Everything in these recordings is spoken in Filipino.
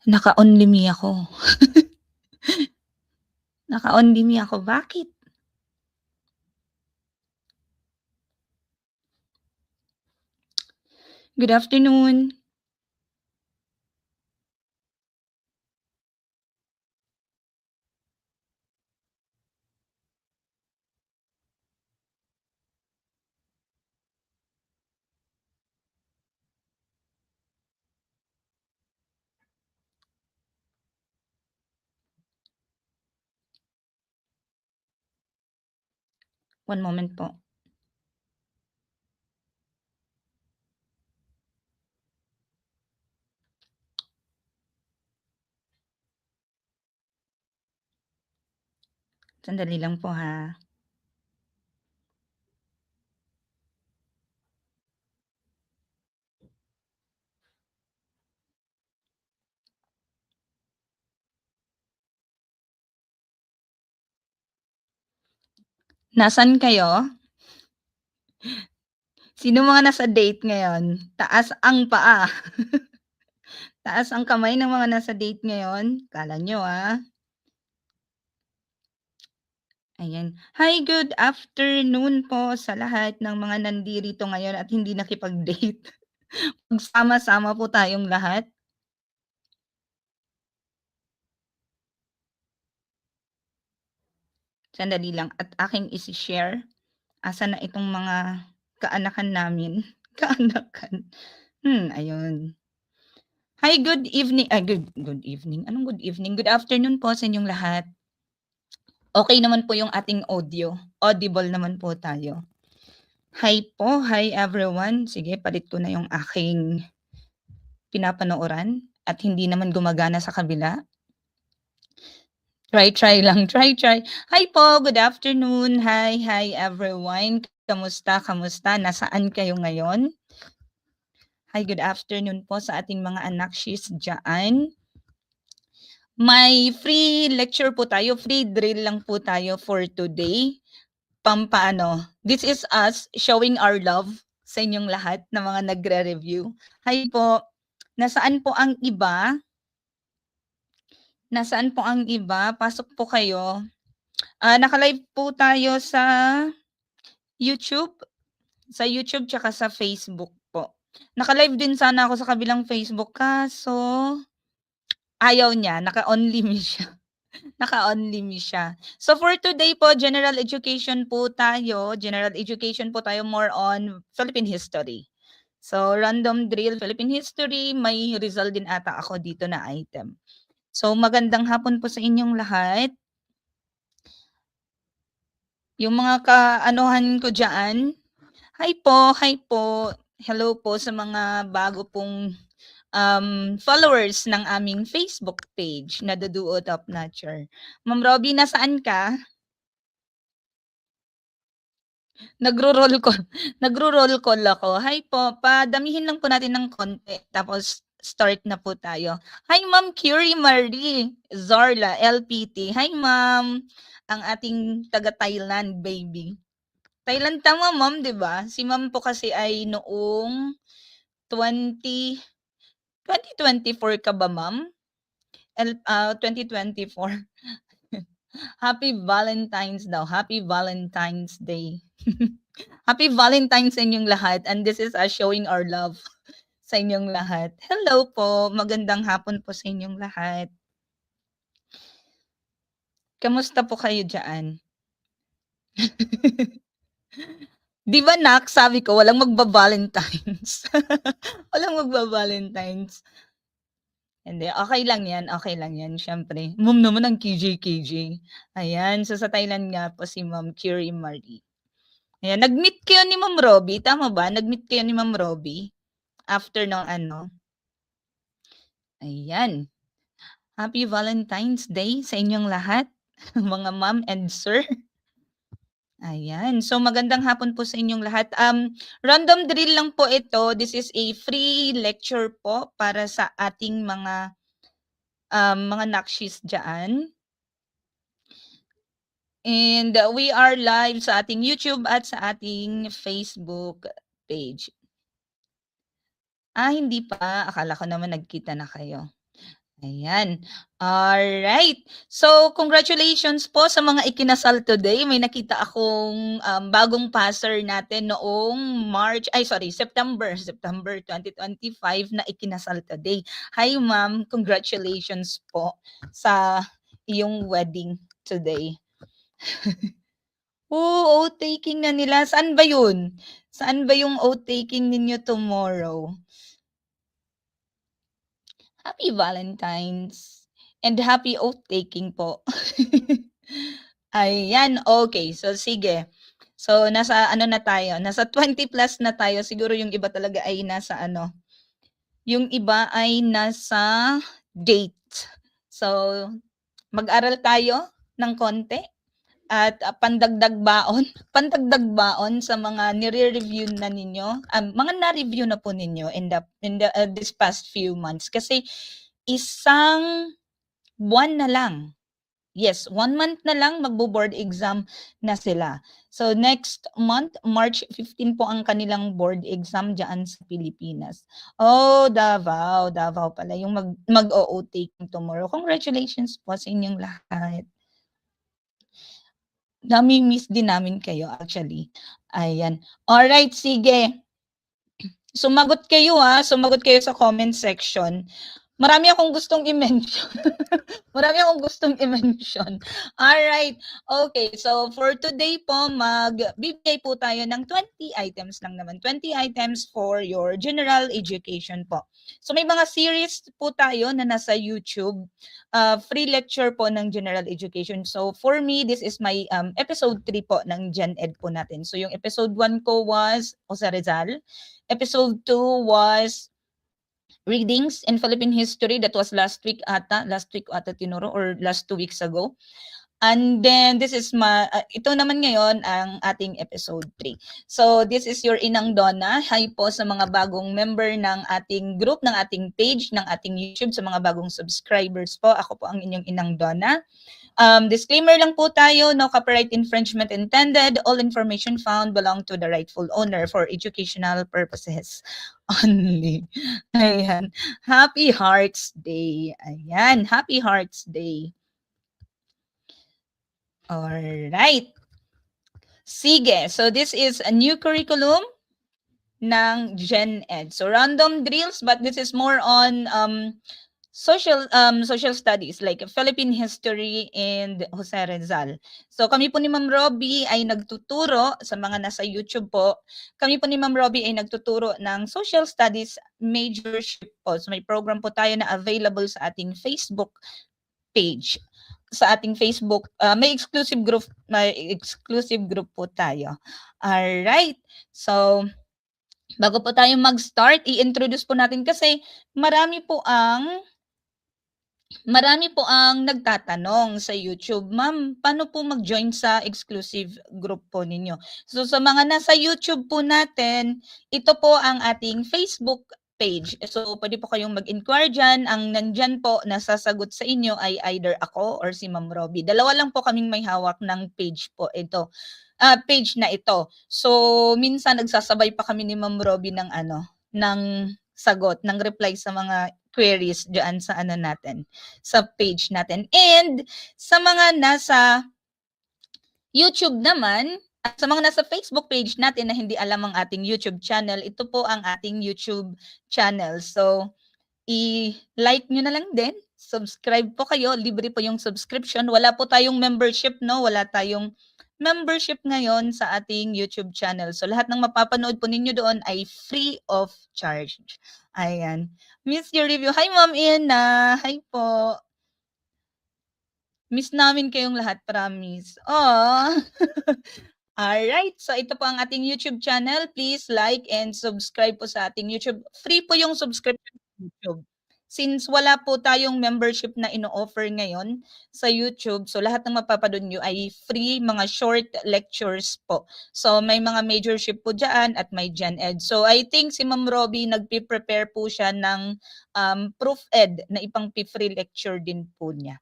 Naka-only me ako. Naka-only me ako, bakit? Good afternoon. One moment po. Sandali lang po, ha. Nasaan kayo? Sino mga nasa date ngayon? Taas ang paa. Taas ang kamay ng mga nasa date ngayon. Akala niyo, Ayan. Hi, good afternoon po sa lahat ng mga nandirito ngayon at hindi nakipag-date. Magsama-sama po tayong lahat. Sandali lang at aking isi-share. Asan na itong mga kaanakan namin? Kaanakan. Ayun. Hi, good evening. Good evening. Anong good evening? Good afternoon po sa inyong lahat. Okay naman po yung ating audio. Audible naman po tayo. Hi po. Hi everyone. Sige, palit ko na yung aking pinapanooran at hindi naman gumagana sa kabila. Try lang. Try. Hi po. Good afternoon. Hi everyone. Kamusta? Nasaan kayo ngayon? Hi, good afternoon po sa ating mga anak she's dyan. May free lecture po tayo, free drill lang po tayo for today. Pampaano, this is us showing our love sa inyong lahat na mga nagre-review. Hi po, nasaan po ang iba? Nasaan po ang iba? Pasok po kayo. Naka-live po tayo sa YouTube. Sa YouTube tsaka sa Facebook po. Naka-live din sana ako sa kabilang Facebook kaso ayaw niya, naka-only me siya. Naka-only me siya. So for today po, general education po tayo. General education po tayo more on Philippine history. So random drill, Philippine history, may Rizal din ata ako dito na item. So magandang hapon po sa inyong lahat. Yung mga kaanuhan ko dyan, hi po. Hello po sa mga bago pong followers ng aming Facebook page na The Duo Top Notcher. Ma'am Robby, nasaan ka? Nagro-roll call nagro-roll call ako. Hi po, padamihin lang po natin ng konti tapos start na po tayo. Hi Ma'am Curie Marie Zorla LPT. Hi Ma'am, ang ating taga Thailand baby. Thailand tama Ma'am, 'di ba? Si Ma'am po kasi ay noong 2024 ka ba Ma'am? 2024. Happy Valentine's daw. Happy Valentine's Day. Happy Valentine's sa inyong lahat and this is us showing our love sa inyong lahat. Hello po, magandang hapon po sa inyong lahat. Kamusta po kayo diyan? 'Di ba nak, sabi ko walang magba-Valentine's. Walang magba-Valentine's. Hindi, okay lang 'yan siyempre. Ma'am naman ang KJ-KJ. Ayan, so sa Thailand nga po si Ma'am Curie Marie. Ayan, nag-meet kayo ni Ma'am Robby, tama ba? Nag-meet kayo ni Ma'am Robby after nung ano? Ayan. Happy Valentine's Day sa inyong lahat, mga ma'am and sir. Ayan. So magandang hapon po sa inyong lahat. Random drill lang po ito. This is a free lecture po para sa ating mga nakshis dyan. And we are live sa ating YouTube at sa ating Facebook page. Hindi pa. Akala ko naman nagkita na kayo. Ayan. Alright. So, congratulations po sa mga ikinasal today. May nakita akong bagong passer natin noong September 2025 na ikinasal today. Hi ma'am, congratulations po sa iyong wedding today. Oo, oath-taking na nila. Saan ba yun? Saan ba yung oath-taking ninyo tomorrow? Happy Valentine's and happy oath-taking po. Ayan, okay. So sige. So nasa ano na tayo, nasa 20 plus na tayo. Siguro yung iba talaga ay nasa ano, yung iba ay nasa date. So mag-aral tayo ng konti at pandagdag baon, pandagdag baon sa mga nire-review na ninyo, mga na-review na po ninyo in this past few months kasi isang buwan na lang. Yes, 1 month na lang magbo-board exam na sila. So next month, March 15 po ang kanilang board exam diyan sa Pilipinas. Oh, Davao, Davao pala yung mag-o-taking tomorrow. Congratulations po sa inyong lahat. Nami-miss din namin kayo actually. Ayan. Alright, sige. Sumagot kayo sumagot kayo sa comment section. Marami akong gustong i-mention. Marami akong gustong i-mention. Alright. Okay, so for today po, magbibigay po tayo ng 20 items lang naman. 20 items for your general education po. So may mga series po tayo na nasa YouTube. Free lecture po ng general education. So for me, this is my episode 3 po ng Gen Ed po natin. So yung episode 1 ko was Jose Rizal. Episode 2 was readings in Philippine history. That was last week ata tinuro or last 2 weeks ago. And then this is ito naman ngayon ang ating episode 3. So this is your Inang Donna. Hi po sa mga bagong member ng ating group, ng ating page, ng ating YouTube, sa mga bagong subscribers po. Ako po ang inyong Inang Donna. Disclaimer lang po tayo, no copyright infringement intended. All information found belong to the rightful owner for educational purposes only. Ayan. Happy Hearts Day. Ayan. Happy Hearts Day. Alright. Sige. So this is a new curriculum ng Gen Ed. So random drills, but this is more on social studies like Philippine history and Jose Rizal. So kami po ni Ma'am Robbie ay nagtuturo sa mga nasa YouTube po. Kami po ni Ma'am Robbie ay nagtuturo ng social studies majorship po. So may program po tayo na available sa ating Facebook page. Sa ating Facebook, may exclusive group po tayo. All right. So bago po tayo mag-start, i-introduce po natin kasi marami po ang nagtatanong sa YouTube, "Ma'am, paano po mag-join sa exclusive group po ninyo?" So sa mga nasa YouTube po natin, ito po ang ating Facebook page. So pwede po kayong mag-inquire diyan. Ang nandiyan po na sasagot sa inyo ay either ako or si Ma'am Robbie. Dalawa lang po kaming may hawak ng page po ito. Page na ito. So minsan nagsasabay pa kami ni Ma'am Robbie ng ng sagot, ng reply sa mga queries diyan sa natin, sa page natin. And sa mga nasa YouTube naman, at sa mga nasa Facebook page natin na hindi alam ang ating YouTube channel, ito po ang ating YouTube channel. So i-like nyo na lang din, subscribe po kayo, libre po yung subscription. Wala po tayong membership, no? Wala tayong membership ngayon sa ating YouTube channel. So lahat ng mapapanood po ninyo doon ay free of charge. Ayan. Miss your review. Hi Ma'am Ina. Hi po. Miss namin kayong lahat, promise. Oh. Alright, so ito po ang ating YouTube channel. Please like and subscribe po sa ating YouTube. Free po yung subscription sa YouTube. Since wala po tayong membership na ino-offer ngayon sa YouTube, so lahat ng mapapanood nyo ay free mga short lectures po. So may mga majorship po dyan at may Gen Ed. So I think si Ma'am Robbie nagpe-prepare po siya ng Proof Ed na ipang free lecture din po niya.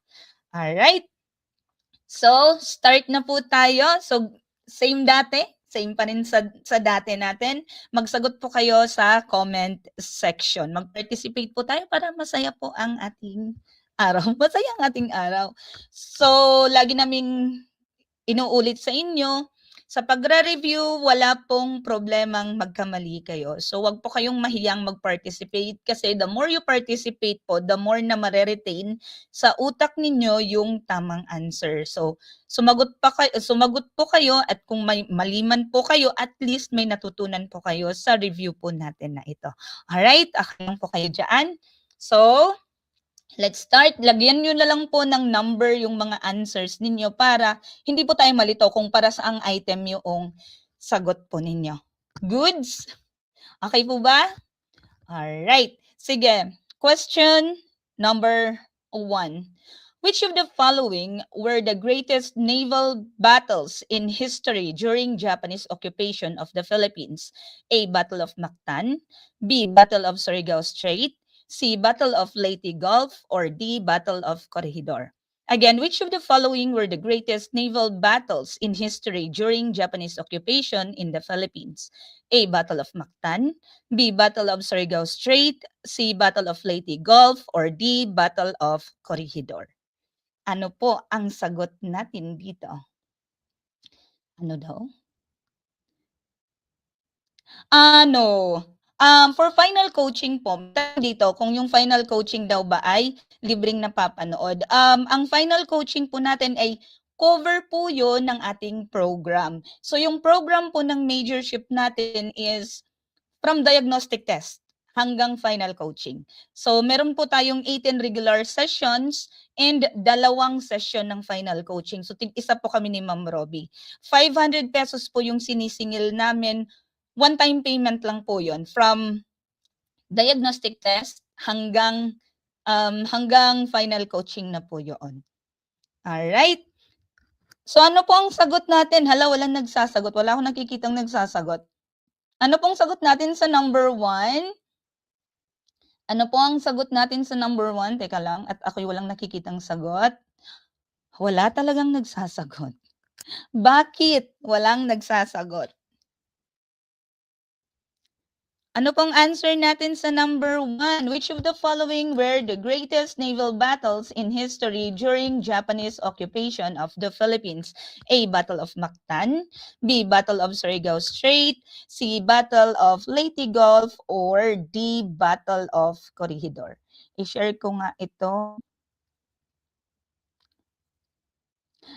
Alright. So start na po tayo. So same dati, same pa rin sa dati natin. Magsagot po kayo sa comment section. Mag-participate po tayo para masaya po ang ating araw. Masaya ang ating araw. So, lagi naming inuulit sa inyo, sa pagre-review, wala pong problemang magkamali kayo. So, wag po kayong mahiyang mag-participate kasi the more you participate po, the more na mare-retain sa utak ninyo yung tamang answer. So, sumagot po kayo at kung may maliman po kayo, at least may natutunan po kayo sa review po natin na ito. Alright, aklang po kayo dyan. So, let's start. Lagyan nyo na lang po ng number yung mga answers ninyo para hindi po tayo malito kung para saang item yung sagot po ninyo. Goods? Okay po ba? Alright. Sige. Question number 1. Which of the following were the greatest naval battles in history during Japanese occupation of the Philippines? A. Battle of Mactan. B. Battle of Surigao Strait. C. Battle of Leyte Gulf, or D. Battle of Corregidor. Again, which of the following were the greatest naval battles in history during Japanese occupation in the Philippines? A. Battle of Mactan, B. Battle of Surigao Strait, C. Battle of Leyte Gulf, or D. Battle of Corregidor. Ano po ang sagot natin dito? Ano daw? For final coaching po, dito kung yung final coaching daw ba ay libreng napapanood. Ang final coaching po natin ay cover po yun ng ating program. So yung program po ng majorship natin is from diagnostic test hanggang final coaching. So meron po tayong 18 regular sessions and 2 session ng final coaching. So tig-isa po kami ni Ma'am Robbie. 500 pesos po yung sinisingil namin. One-time payment lang po yon from diagnostic test hanggang final coaching na po yon. Alright. So ano po ang sagot natin? Hala, walang nagsasagot. Wala akong nakikitang nagsasagot. Ano pong sagot natin sa number 1? Ano po ang sagot natin sa number 1? Teka lang, at ako'y walang nakikitang sagot. Wala talagang nagsasagot. Bakit walang nagsasagot? Ano pong answer natin sa number 1? Which of the following were the greatest naval battles in history during Japanese occupation of the Philippines? A. Battle of Mactan, B. Battle of Surigao Strait, C. Battle of Leyte Gulf, or D. Battle of Corregidor. I-share ko nga ito.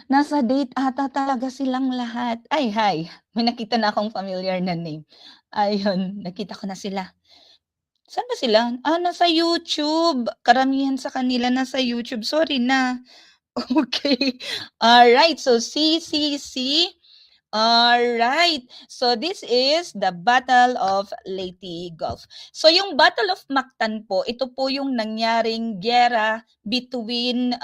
Nasa date ata talaga silang lahat. Ay, hi. May nakita na akong familiar na name. Ayun, nakita ko na sila. Saan ba sila? Nasa YouTube. Karamihan sa kanila nasa YouTube. Sorry na. Okay. Alright. So, CCC. Alright. So, this is the Battle of Leyte Gulf. So, yung Battle of Mactan po, ito po yung nangyaring giyera between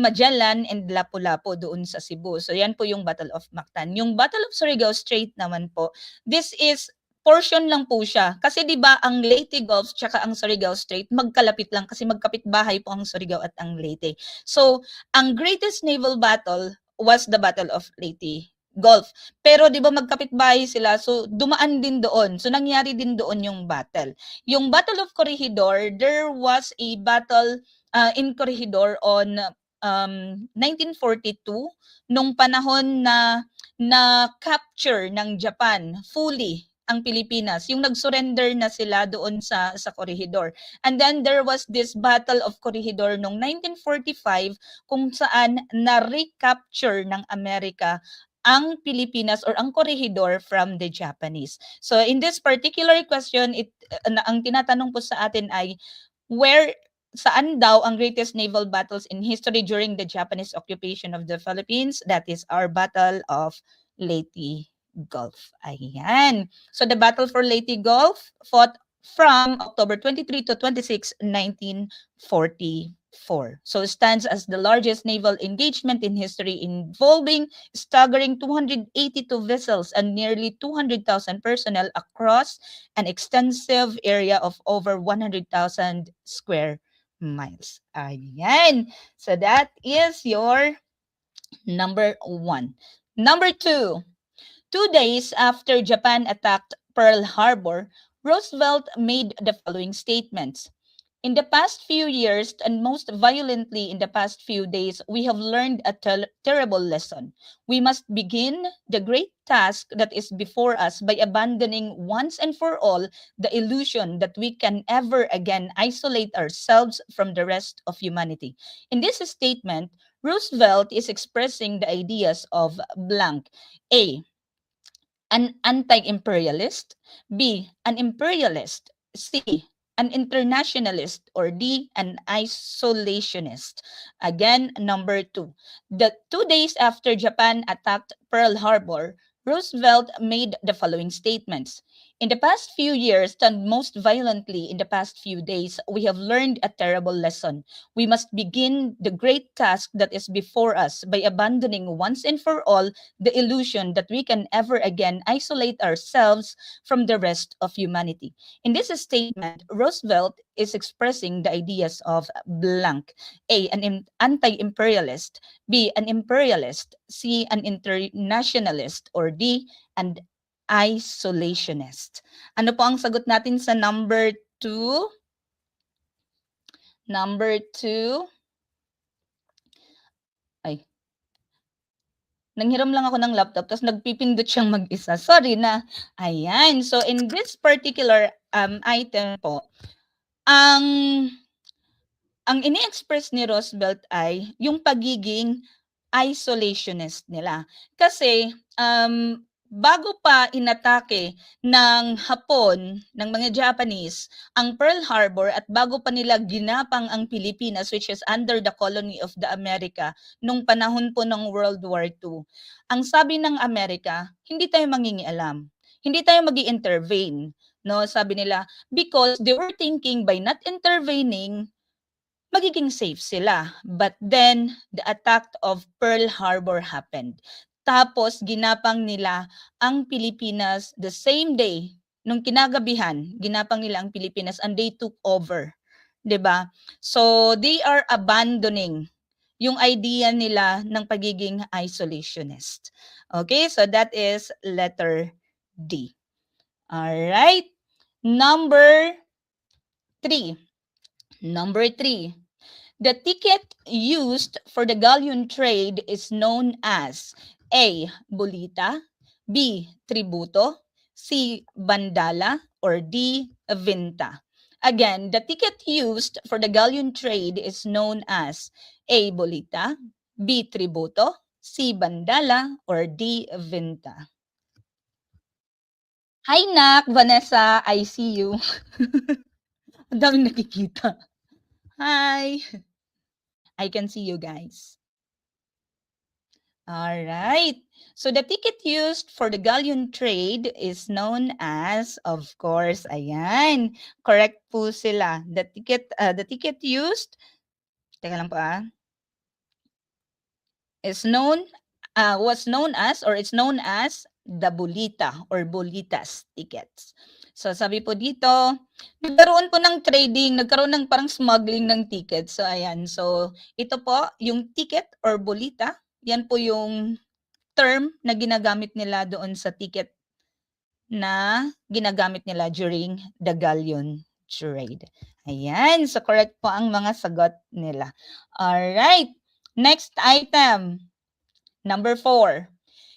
Magellan and Lapu-Lapu doon sa Cebu. So yan po yung Battle of Mactan. Yung Battle of Surigao Strait naman po, this is portion lang po siya. Kasi 'di ba ang Leyte Gulf tsaka ang Surigao Strait magkalapit lang kasi magkapit-bahay po ang Surigao at ang Leyte. So ang greatest naval battle was the Battle of Leyte Gulf. Pero 'di ba magkapit-bahay sila, so dumaan din doon. So nangyari din doon yung battle. Yung Battle of Corregidor, there was a battle in Corregidor on 1942 nung panahon na capture ng Japan fully ang Pilipinas, yung nag-surrender na sila doon sa Corregidor. And then there was this Battle of Corregidor noong 1945 kung saan na-recapture ng Amerika ang Pilipinas or ang Corregidor from the Japanese. So in this particular question, ang tinatanong po sa atin ay saan daw ang greatest naval battles in history during the Japanese occupation of the Philippines? That is our Battle of Leyte Gulf. Ayan. So the Battle for Leyte Gulf fought from October 23 to 26, 1944. So it stands as the largest naval engagement in history involving staggering 282 vessels and nearly 200,000 personnel across an extensive area of over 100,000 square miles. Ayan. So that is your number 1. Number 2. 2 days after Japan attacked Pearl Harbor, Roosevelt made the following statements. In the past few years, and most violently in the past few days, we have learned a terrible lesson. We must begin the great task that is before us by abandoning once and for all the illusion that we can ever again isolate ourselves from the rest of humanity. In this statement, Roosevelt is expressing the ideas of blank. A, an anti-imperialist, B, an imperialist, C, an internationalist, or D, an isolationist. Again, number 2. The 2 days after Japan attacked Pearl Harbor, Roosevelt made the following statements. In the past few years, and most violently in the past few days, we have learned a terrible lesson. We must begin the great task that is before us by abandoning once and for all the illusion that we can ever again isolate ourselves from the rest of humanity. In this statement, Roosevelt is expressing the ideas of blank. A, an anti-imperialist. B, an imperialist. C, an internationalist. Or D, an isolationist. Ano po ang sagot natin sa number 2? Number 2. Ay, nanghiram lang ako ng laptop tapos nagpipindot siyang mag-isa. Sorry na. Ayan. So, in this particular item po, ang ini-express ni Roosevelt ay yung pagiging isolationist nila. Kasi bago pa inatake ng Hapon, ng mga Japanese, ang Pearl Harbor at bago pa nila ginapang ang Pilipinas, which is under the colony of the America, nung panahon po ng World War II, ang sabi ng Amerika, hindi tayo mangingialam. Hindi tayo magi-intervene. No? Sabi nila, because they were thinking by not intervening, magiging safe sila. But then, the attack of Pearl Harbor happened. Tapos, ginapang nila ang Pilipinas the same day, nung kinagabihan, ginapang nila ang Pilipinas and they took over. 'Di ba? So, they are abandoning yung idea nila ng pagiging isolationist. Okay, so that is letter D. Alright. Number 3. Number 3. The ticket used for the galleon trade is known as A. Bolita, B. Tributo, C. Bandala, or D. Vinta. Again, the ticket used for the galleon trade is known as A. Bolita, B. Tributo, C. Bandala, or D. Vinta. Hi, Nak! Vanessa, I see you. Ang daming nakikita. Hi! I can see you guys. All right. So the ticket used for the galleon trade is known as, of course, ayan. Correct po sila. The ticket used, teka lang po was known as, or it's known as the Bolita or Bolitas tickets. So sabi po dito, nagkaroon po ng trading, nagkaroon ng parang smuggling ng tickets. So ayan, so ito po yung ticket or Bolita, yan po yung term na ginagamit nila doon sa ticket na ginagamit nila during the galleon trade. Ayan, so correct po ang mga sagot nila. Alright, next item. Number 4.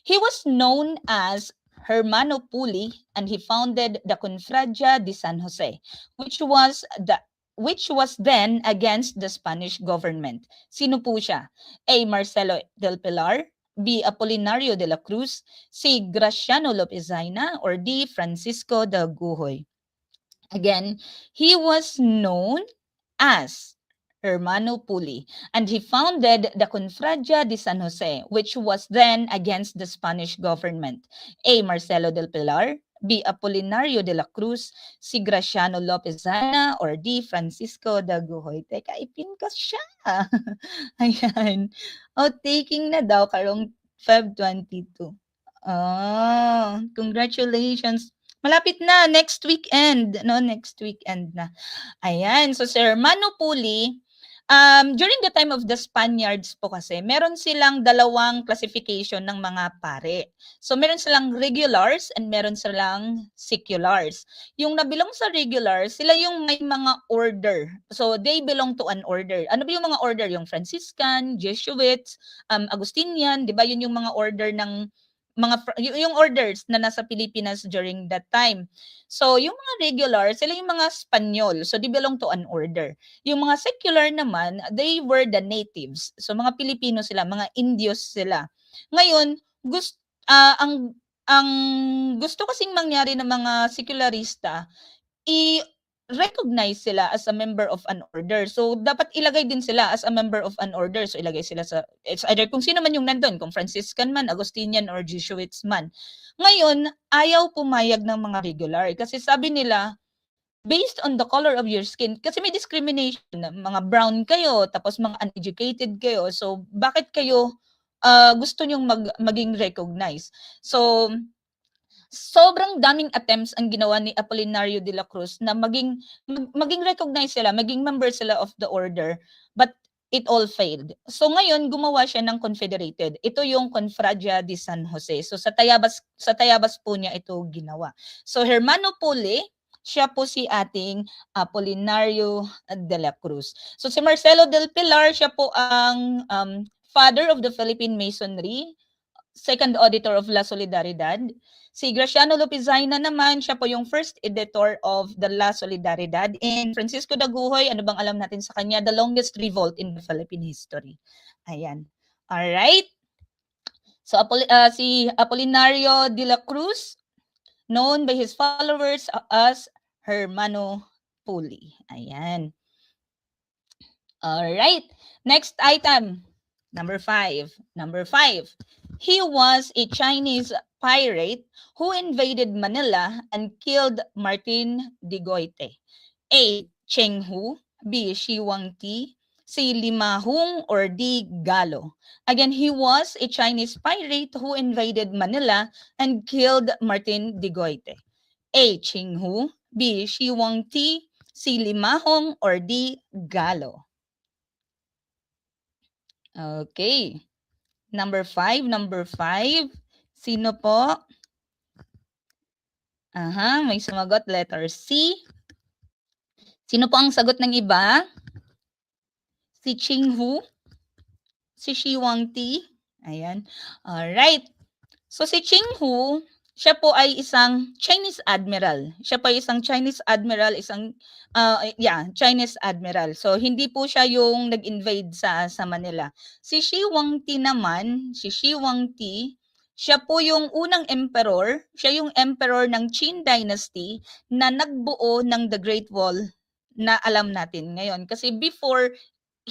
He was known as Hermano Puli and he founded the Confradia de San Jose, which was then against the Spanish government. Sino po siya? A. Marcelo del Pilar, B. Apolinario de la Cruz, C. Graciano Lopez Zaina, or D. Francisco de Gujoy. Again, he was known as Hermano Puli, and he founded the Confradia de San Jose, which was then against the Spanish government. A. Marcelo del Pilar, B. Apolinario de la Cruz, C. Graciano Lopez Zaina, or D. Francisco de Gujoy. Teka, ipin ko siya. Ayan. Oh, taking na daw karong Feb 22. Oh, congratulations. Malapit na, next weekend. No, next weekend na. Ayan, so si Hermano Puli, During the time of the Spaniards po kasi, meron silang dalawang classification ng mga pare. So, meron silang regulars and meron silang seculars. Yung nabilong sa regulars, sila yung may mga order. So, they belong to an order. Ano ba yung mga order? Yung Franciscan, Jesuits, Agustinian, di ba? Yun yung mga order ng yung orders na nasa Pilipinas during that time. So, yung mga regular, sila yung mga Spanyol. So, they belong to an order. Yung mga secular naman, they were the natives. So, mga Pilipino sila, mga Indios sila. Ngayon, ang gusto kasing mangyari ng mga secularista, i-recognize sila as a member of an order. So, dapat ilagay din sila as a member of an order. So, ilagay sila sa, it's either kung sino man yung nandun, kung Franciscan man, Agustinian, or Jesuits man. Ngayon, ayaw pumayag ng mga regular. Kasi sabi nila, based on the color of your skin, kasi may discrimination, mga brown kayo, tapos mga uneducated kayo. So, bakit kayo gusto nyong maging recognized? So, sobrang daming attempts ang ginawa ni Apolinario de la Cruz na maging recognized sila, maging member sila of the order, but it all failed. So ngayon gumawa siya ng confederated. Ito yung Confradia de San Jose. So sa Tayabas po niya ito ginawa. So Hermano Pule, siya po si ating Apolinario de la Cruz. So si Marcelo del Pilar, siya po ang father of the Philippine Masonry, second auditor of La Solidaridad. Si Graciano Lupizaina naman, siya po yung first editor of the La Solidaridad. And Francisco Daguhoy, ano bang alam natin sa kanya? The longest revolt in the Philippine history. Ayan. Alright. So, si Apolinario de la Cruz, known by his followers as Hermano Puli. Ayan. Alright. Next item. Number 5. He was a Chinese pirate who invaded Manila and killed Martin de Goite. A. Cheng Hu. B. Shi Huangti. C. Lima Hung or D. Galo. Again, he was a Chinese pirate who invaded Manila and killed Martin de Goite. A. Cheng Hu. B. Shi Huangti. C. Lima Hung or D. Galo. Okay. Number 5. Sino po? May sumagot. Letter C. Sino po ang sagot ng iba? Si Cheng Hu? Si Shi Huangti? Ayan. Alright. So si Cheng Hu, siya po ay isang Chinese admiral. Chinese admiral. So hindi po siya yung nag-invade sa Manila. Si Shi Huangti naman, siya po yung unang emperor, siya yung emperor ng Qin Dynasty na nagbuo ng The Great Wall na alam natin ngayon. Kasi before,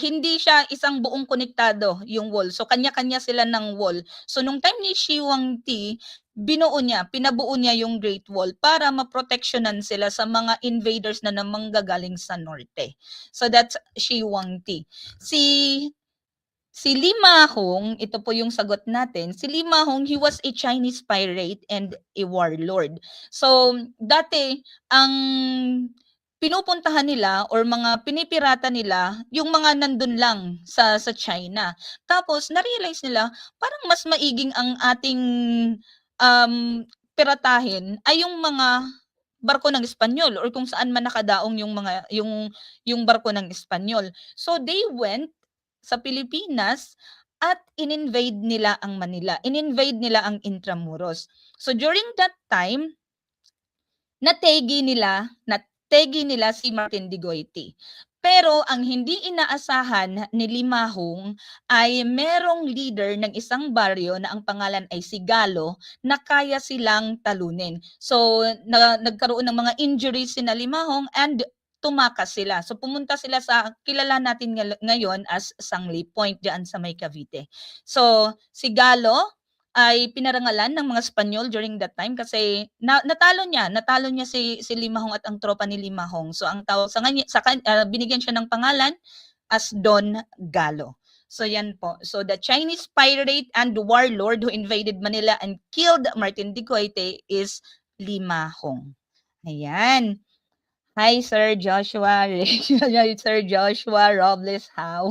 hindi siya isang buong konektado yung wall. So kanya-kanya sila ng wall. So nung time ni Shi Huangti, pinabuo niya yung Great Wall para maproteksyonan sila sa mga invaders na namanggagaling sa norte. So that's Shi Huangti. Si Lima Hung, ito po yung sagot natin. Si Lima Hung, he was a Chinese pirate and a warlord. So dati ang pinupuntahan nila or mga pinipirata nila yung mga nandun lang sa China. Tapos na-realize nila parang mas maiging ang ating piratahin ay yung mga barko ng Espanyol or kung saan man nakadaong yung barko ng Espanyol. So they went sa Pilipinas at in-invade nila ang Manila. In-invade nila ang Intramuros. So during that time, nategi nila si Martin de Goite. Pero ang hindi inaasahan ni Lima Hung ay merong leader ng isang baryo na ang pangalan ay si Galo na kaya silang talunin. So nagkaroon ng mga injuries si Lima Hung and tumakas sila. So pumunta sila sa kilala natin ngayon as Sangli Point diyan sa may Cavite. So si Galo ay pinarangalan ng mga Espanyol during that time kasi natalo niya si Lima Hung at ang tropa ni Lima Hung. So ang tawag binigyan siya ng pangalan as Don Galo. So yan po. So the Chinese pirate and warlord who invaded Manila and killed Martin de Goite is Lima Hung. Ayan. Hi, Sir Joshua. Sir Joshua Robles, how?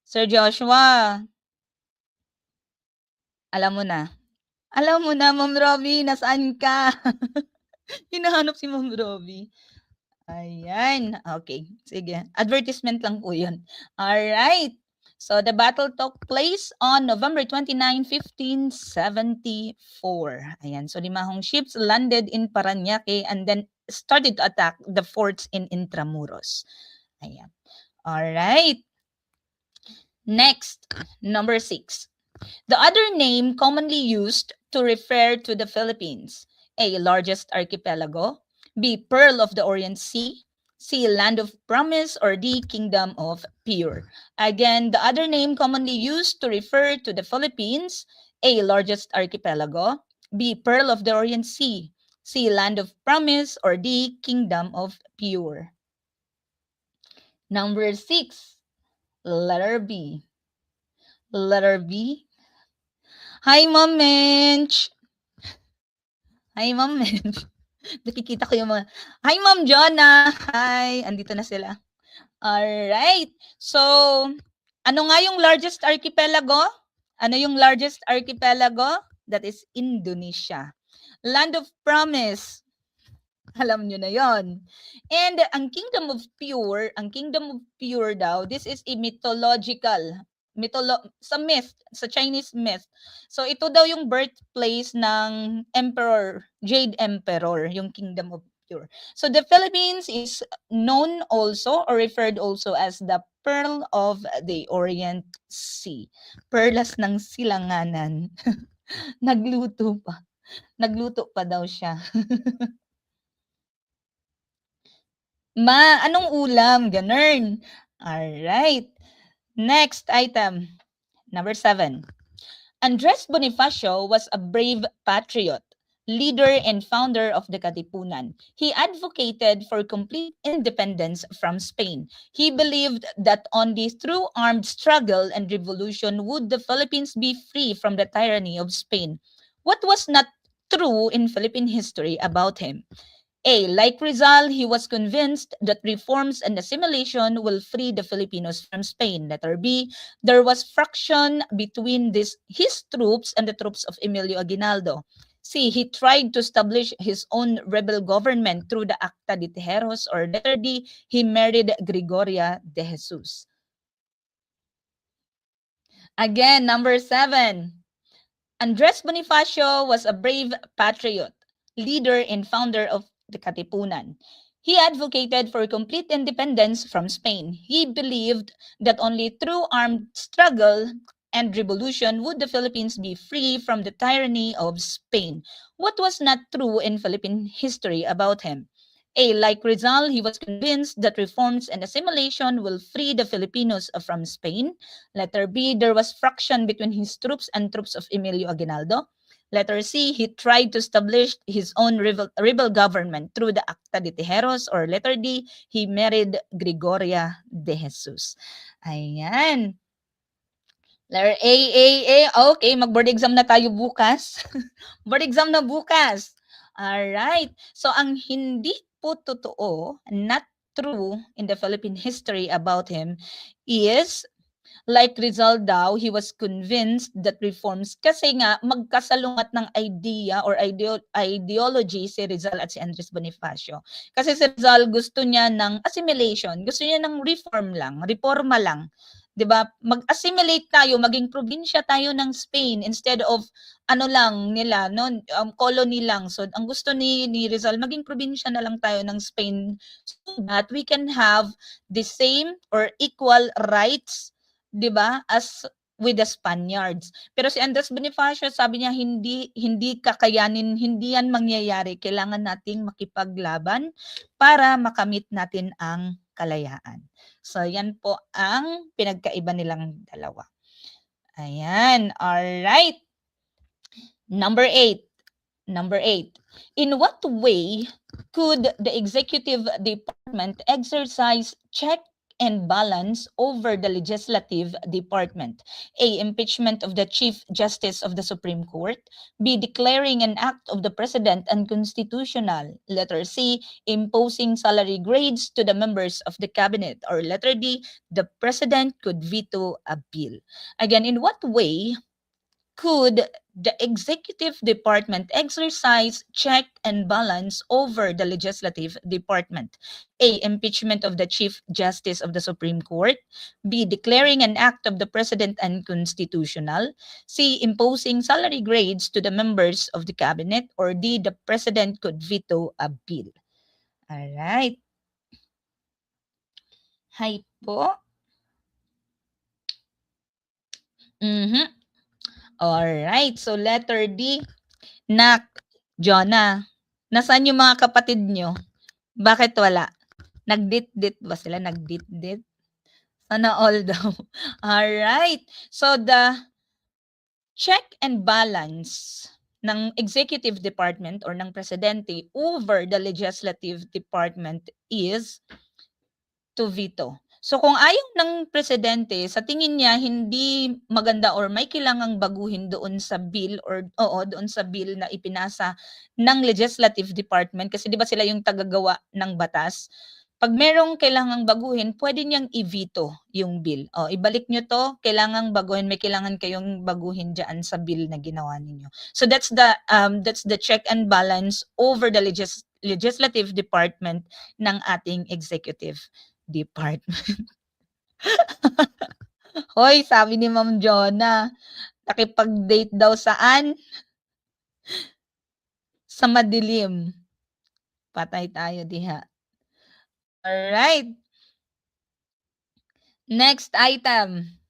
Sir Joshua, alam mo na. Alam mo na, Ma'am Robbie, nasaan ka? Hinahanap si Ma'am Robbie. Ayan. Okay, sige. Advertisement lang po yun. Alright. So, the battle took place on November 29, 1574. Ayan. So, 5 ships landed in Parañaque and then started to attack the forts in Intramuros. Ayan. Alright. Next, number 6. The other name commonly used to refer to the Philippines: A. Largest archipelago, B. Pearl of the Orient Sea, C. Land of Promise, or D. Kingdom of Pure. Again, the other name commonly used to refer to the Philippines: A. Largest archipelago, B. Pearl of the Orient Sea, C. Land of Promise, or D. Kingdom of Pure. Number 6, letter B. Letter B. Hi, Ma'am Mench! Hi, Ma'am Mench. Nakikita ko yung mga, hi, Ma'am Jonah! Hi! Andito na sila. Alright. So, ano nga yung largest archipelago? Ano yung largest archipelago? That is Indonesia. Land of Promise. Alam nyo na yon. And ang Kingdom of Pure daw, this is a sa myth, sa Chinese myth. So ito daw yung birthplace ng Jade Emperor, yung Kingdom of Pure. So the Philippines is known also or referred also as the Pearl of the Orient Sea. Perlas ng silanganan. Nagluto pa. Nagluto pa daw siya. Ma, anong ulam? Ganun. Alright. Next item. Number 7. Andres Bonifacio was a brave patriot, leader and founder of the Katipunan. He advocated for complete independence from Spain. He believed that only through armed struggle and revolution would the Philippines be free from the tyranny of Spain. What was not true in Philippine history about him? A. Like Rizal, he was convinced that reforms and assimilation will free the Filipinos from Spain. Letter B. There was friction between his troops and the troops of Emilio Aguinaldo. C. He tried to establish his own rebel government through the Acta de Tejeros. Or letter D. He married Gregoria de Jesus. Again, number 7. Andres Bonifacio was a brave patriot, leader and founder of the Katipunan. He advocated for complete independence from Spain. He believed that only through armed struggle and revolution would the Philippines be free from the tyranny of Spain. What was not true in Philippine history about him? A. Like Rizal, he was convinced that reforms and assimilation will free the Filipinos from Spain. Letter B. There was friction between his troops and troops of Emilio Aguinaldo. Letter C. He tried to establish his own rebel government through the Acta de Tejeros. Or letter D. He married Gregoria de Jesus. Ayan. Letter A. Okay, mag-board exam na tayo bukas. Board exam na bukas. Alright. So, ang hindi po totoo, not true in the Philippine history about him is, like Rizal daw, he was convinced that reforms, kasi nga magkasalungat ng idea or ideology si Rizal at si Andres Bonifacio. Kasi si Rizal gusto niya ng assimilation, gusto niya ng reforma lang. 'Di ba? Mag-assimilate tayo, maging probinsya tayo ng Spain instead of ano lang nila, no, colony lang. So ang gusto ni Rizal, maging probinsya na lang tayo ng Spain so that we can have the same or equal rights, 'di ba, as with the Spaniards. Pero si Andres Bonifacio, sabi niya hindi kakayanin, hindi yan mangyayari. Kailangan nating makipaglaban para makamit natin ang kalayaan. So yan po ang pinagkaiba nilang dalawa. Ayan, alright. Number 8. In what way could the executive department exercise check and balance over the legislative department. A. Impeachment of the Chief Justice of the Supreme Court. B. Declaring an act of the President unconstitutional. Letter C. Imposing salary grades to the members of the cabinet. Or letter D. The President could veto a bill. Again, in what way could the executive department exercise check and balance over the legislative department? A. Impeachment of the Chief Justice of the Supreme Court. B. Declaring an act of the President unconstitutional. C. Imposing salary grades to the members of the cabinet. Or D. The President could veto a bill. Alright. Hi po. Alright, so letter D. Nak, Jonah, nasaan yung mga kapatid nyo? Bakit wala? Nagdit-dit ba sila? Nagdit-dit? Sana all daw. Alright, so the check and balance ng executive department or ng presidente over the legislative department is to veto. So kung ayaw ng presidente, sa tingin niya hindi maganda or may kailangang baguhin doon sa bill or doon sa bill na ipinasa ng legislative department kasi 'di ba sila yung tagagawa ng batas. Pag merong kailangang baguhin, pwede niyang i-veto yung bill. Ibalik niyo 'to, kailangang baguhin, may kailangan kayong baguhin diyan sa bill na ginawa ninyo. So that's the check and balance over the legislative department ng ating executive department. Hoy, sabi ni Ma'am Jonah, nakipag-date daw saan? Sa madilim. Patay tayo diha. Alright. Next item.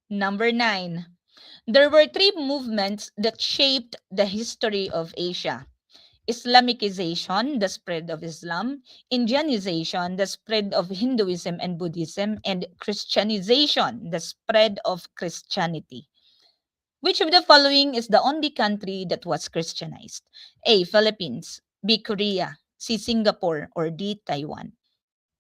Number 9. There were 3 movements that shaped the history of Asia. Islamicization, the spread of Islam, Indianization, the spread of Hinduism and Buddhism, and Christianization, the spread of Christianity. Which of the following is the only country that was Christianized? A. Philippines, B. Korea, C. Singapore, or D. Taiwan?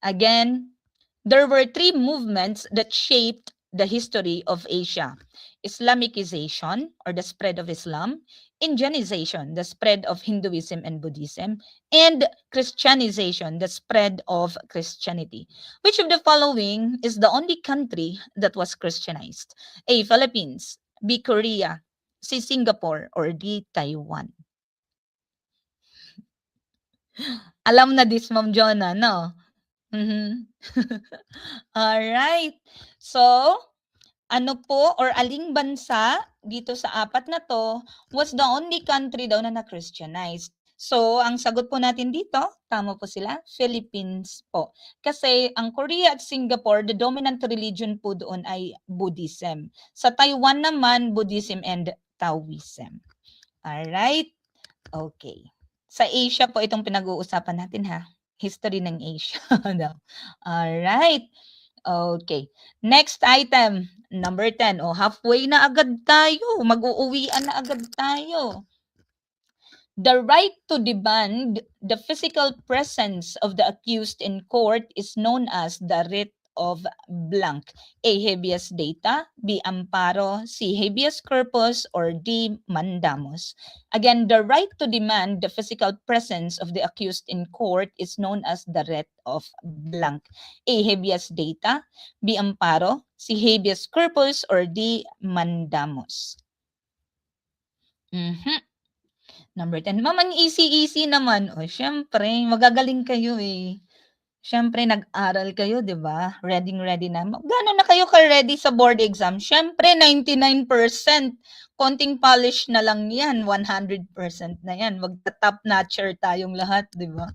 Again, there were 3 movements that shaped the history of Asia. Islamicization, or the spread of Islam, Indianization, the spread of Hinduism and Buddhism, and Christianization, the spread of Christianity. Which of the following is the only country that was Christianized? A. Philippines, B. Korea, C. Singapore, or D. Taiwan? Alam na this, Ma'am Jonah, no? Alright. So, ano po or aling bansa dito sa 4 na to was the only country daw na na-Christianized? So, ang sagot po natin dito, tama po sila, Philippines po. Kasi ang Korea at Singapore, the dominant religion po doon ay Buddhism. Sa Taiwan naman, Buddhism and Taoism. Alright? Okay. Sa Asia po itong pinag-uusapan natin ha. History ng Asia daw. Alright. Okay. Next item, number 10. Halfway na agad tayo. Mag-uuwian na agad tayo. The right to demand the physical presence of the accused in court is known as the writ of blank. A. Habeas data, B. amparo, C. habeas corpus, or D. mandamus. Again, the right to demand the physical presence of the accused in court is known as the writ of blank. A. habeas data, B. amparo, C. habeas corpus, or D. mandamus. Number 10. Ma'am, ang easy-easy naman. Syempre, magagaling kayo eh. Syempre, nag-aral kayo, di ba? Ready na. Gano'n na kayo ka-ready sa board exam? Syempre, 99%. Konting polish na lang yan. 100% na yan. Magta-top notcher tayong lahat, di ba?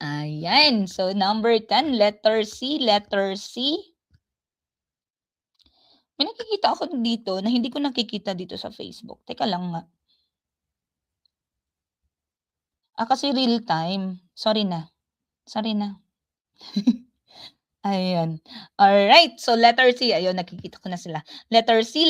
Ayan. So, number 10, letter C. Letter C. May nakikita ako dito na hindi ko nakikita dito sa Facebook. Teka lang nga. Kasi real time. Sorry na. Ayan. Alright. So, letter C. Ayun, nakikita ko na sila. Letter C.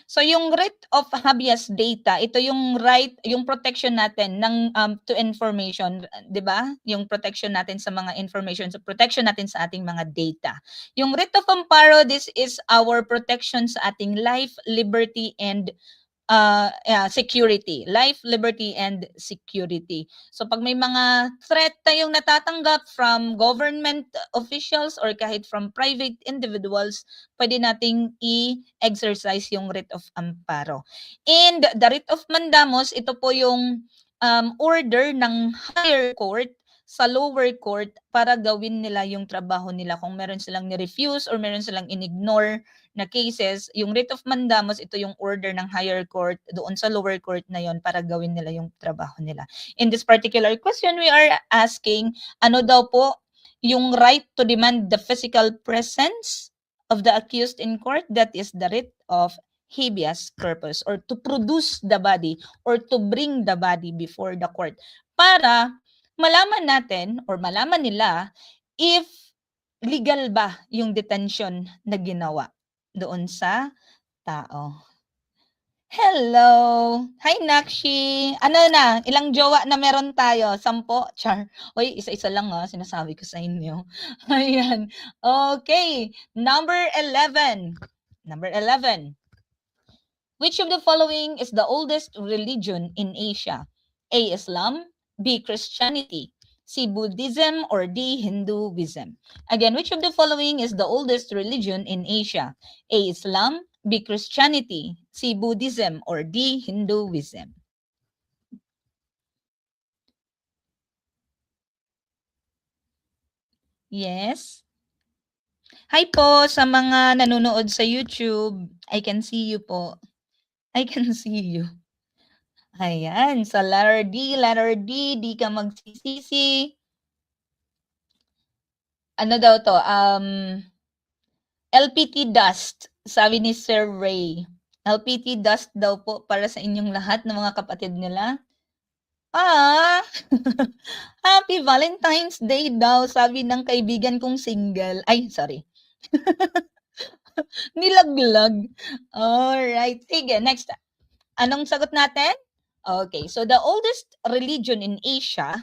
So yung right of habeas data, ito yung right, yung protection natin ng to information, 'di ba? Yung protection natin sa mga information, so protection natin sa ating mga data. Yung writ of amparo, this is our protection sa ating life, liberty and security, life, liberty, and security. So pag may mga threat tayong natatanggap from government officials or kahit from private individuals, pwede nating i-exercise yung writ of amparo. And the writ of mandamus, ito po yung order ng higher court sa lower court para gawin nila yung trabaho nila. Kung meron silang ni-refuse or meron silang in-ignore na cases, yung writ of mandamus, ito yung order ng higher court doon sa lower court na yon para gawin nila yung trabaho nila. In this particular question, we are asking, ano daw po yung right to demand the physical presence of the accused in court? That is the writ of habeas corpus, or to produce the body or to bring the body before the court para malaman natin or malaman nila if legal ba yung detention na ginawa doon sa tao. Hello! Hi, Nakshi! Ano na? Ilang jowa na meron tayo? 10? Char. Uy, isa-isa lang sinasabi ko sa inyo. Ayan. Okay. Number 11. Number 11. Which of the following is the oldest religion in Asia? A. Islam, B. Christianity, C. Buddhism, or D. Hinduism? Again, which of the following is the oldest religion in Asia? A. Islam, B. Christianity, C. Buddhism, or D. Hinduism? Yes? Hi po sa mga nanonood sa YouTube. I can see you po. I can see you. Ayan, sa letter D, di ka magsisisi. Ano daw to? LPT dust, sabi ni Sir Ray. LPT dust daw po para sa inyong lahat ng mga kapatid nila. Happy Valentine's Day daw, sabi ng kaibigan kong single. Ay, sorry. Nilaglag. Alright, sige, next. Anong sagot natin? Okay, so the oldest religion in Asia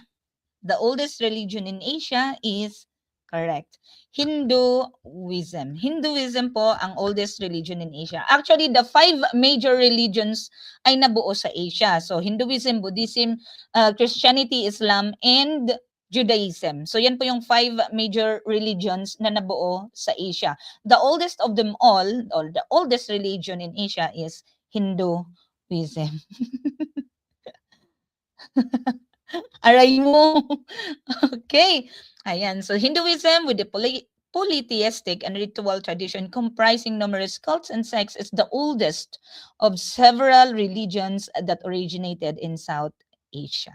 is correct, Hinduism. Hinduism po ang oldest religion in Asia. Actually, the 5 major religions ay nabuo sa Asia. So Hinduism, Buddhism, Christianity, Islam, and Judaism. So yan po yung 5 major religions na nabuo sa Asia. The oldest of them all, or the oldest religion in Asia is Hinduism. Aray mo. Okay. Ayan. So Hinduism with the polytheistic and ritual tradition comprising numerous cults and sects is the oldest of several religions that originated in South Asia.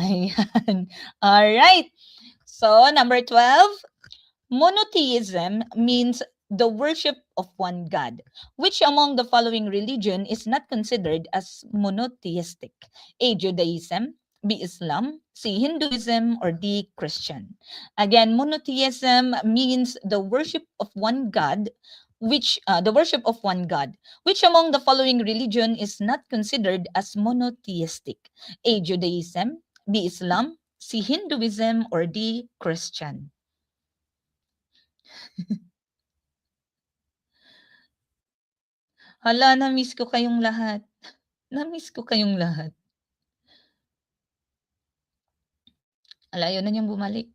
Ayan. All right. So number 12, monotheism means the worship of one God. Which among the following religion is not considered as monotheistic? A. Judaism, B. Islam, C. Hinduism, or D. Christian? Again, monotheism means the worship of one God, which Which among the following religion is not considered as monotheistic? A. Judaism, B. Islam, C. Hinduism, or D. Christian? Hala, na-miss ko kayong lahat. Na-miss ko kayong lahat. Hala, ayaw na niyang bumalik.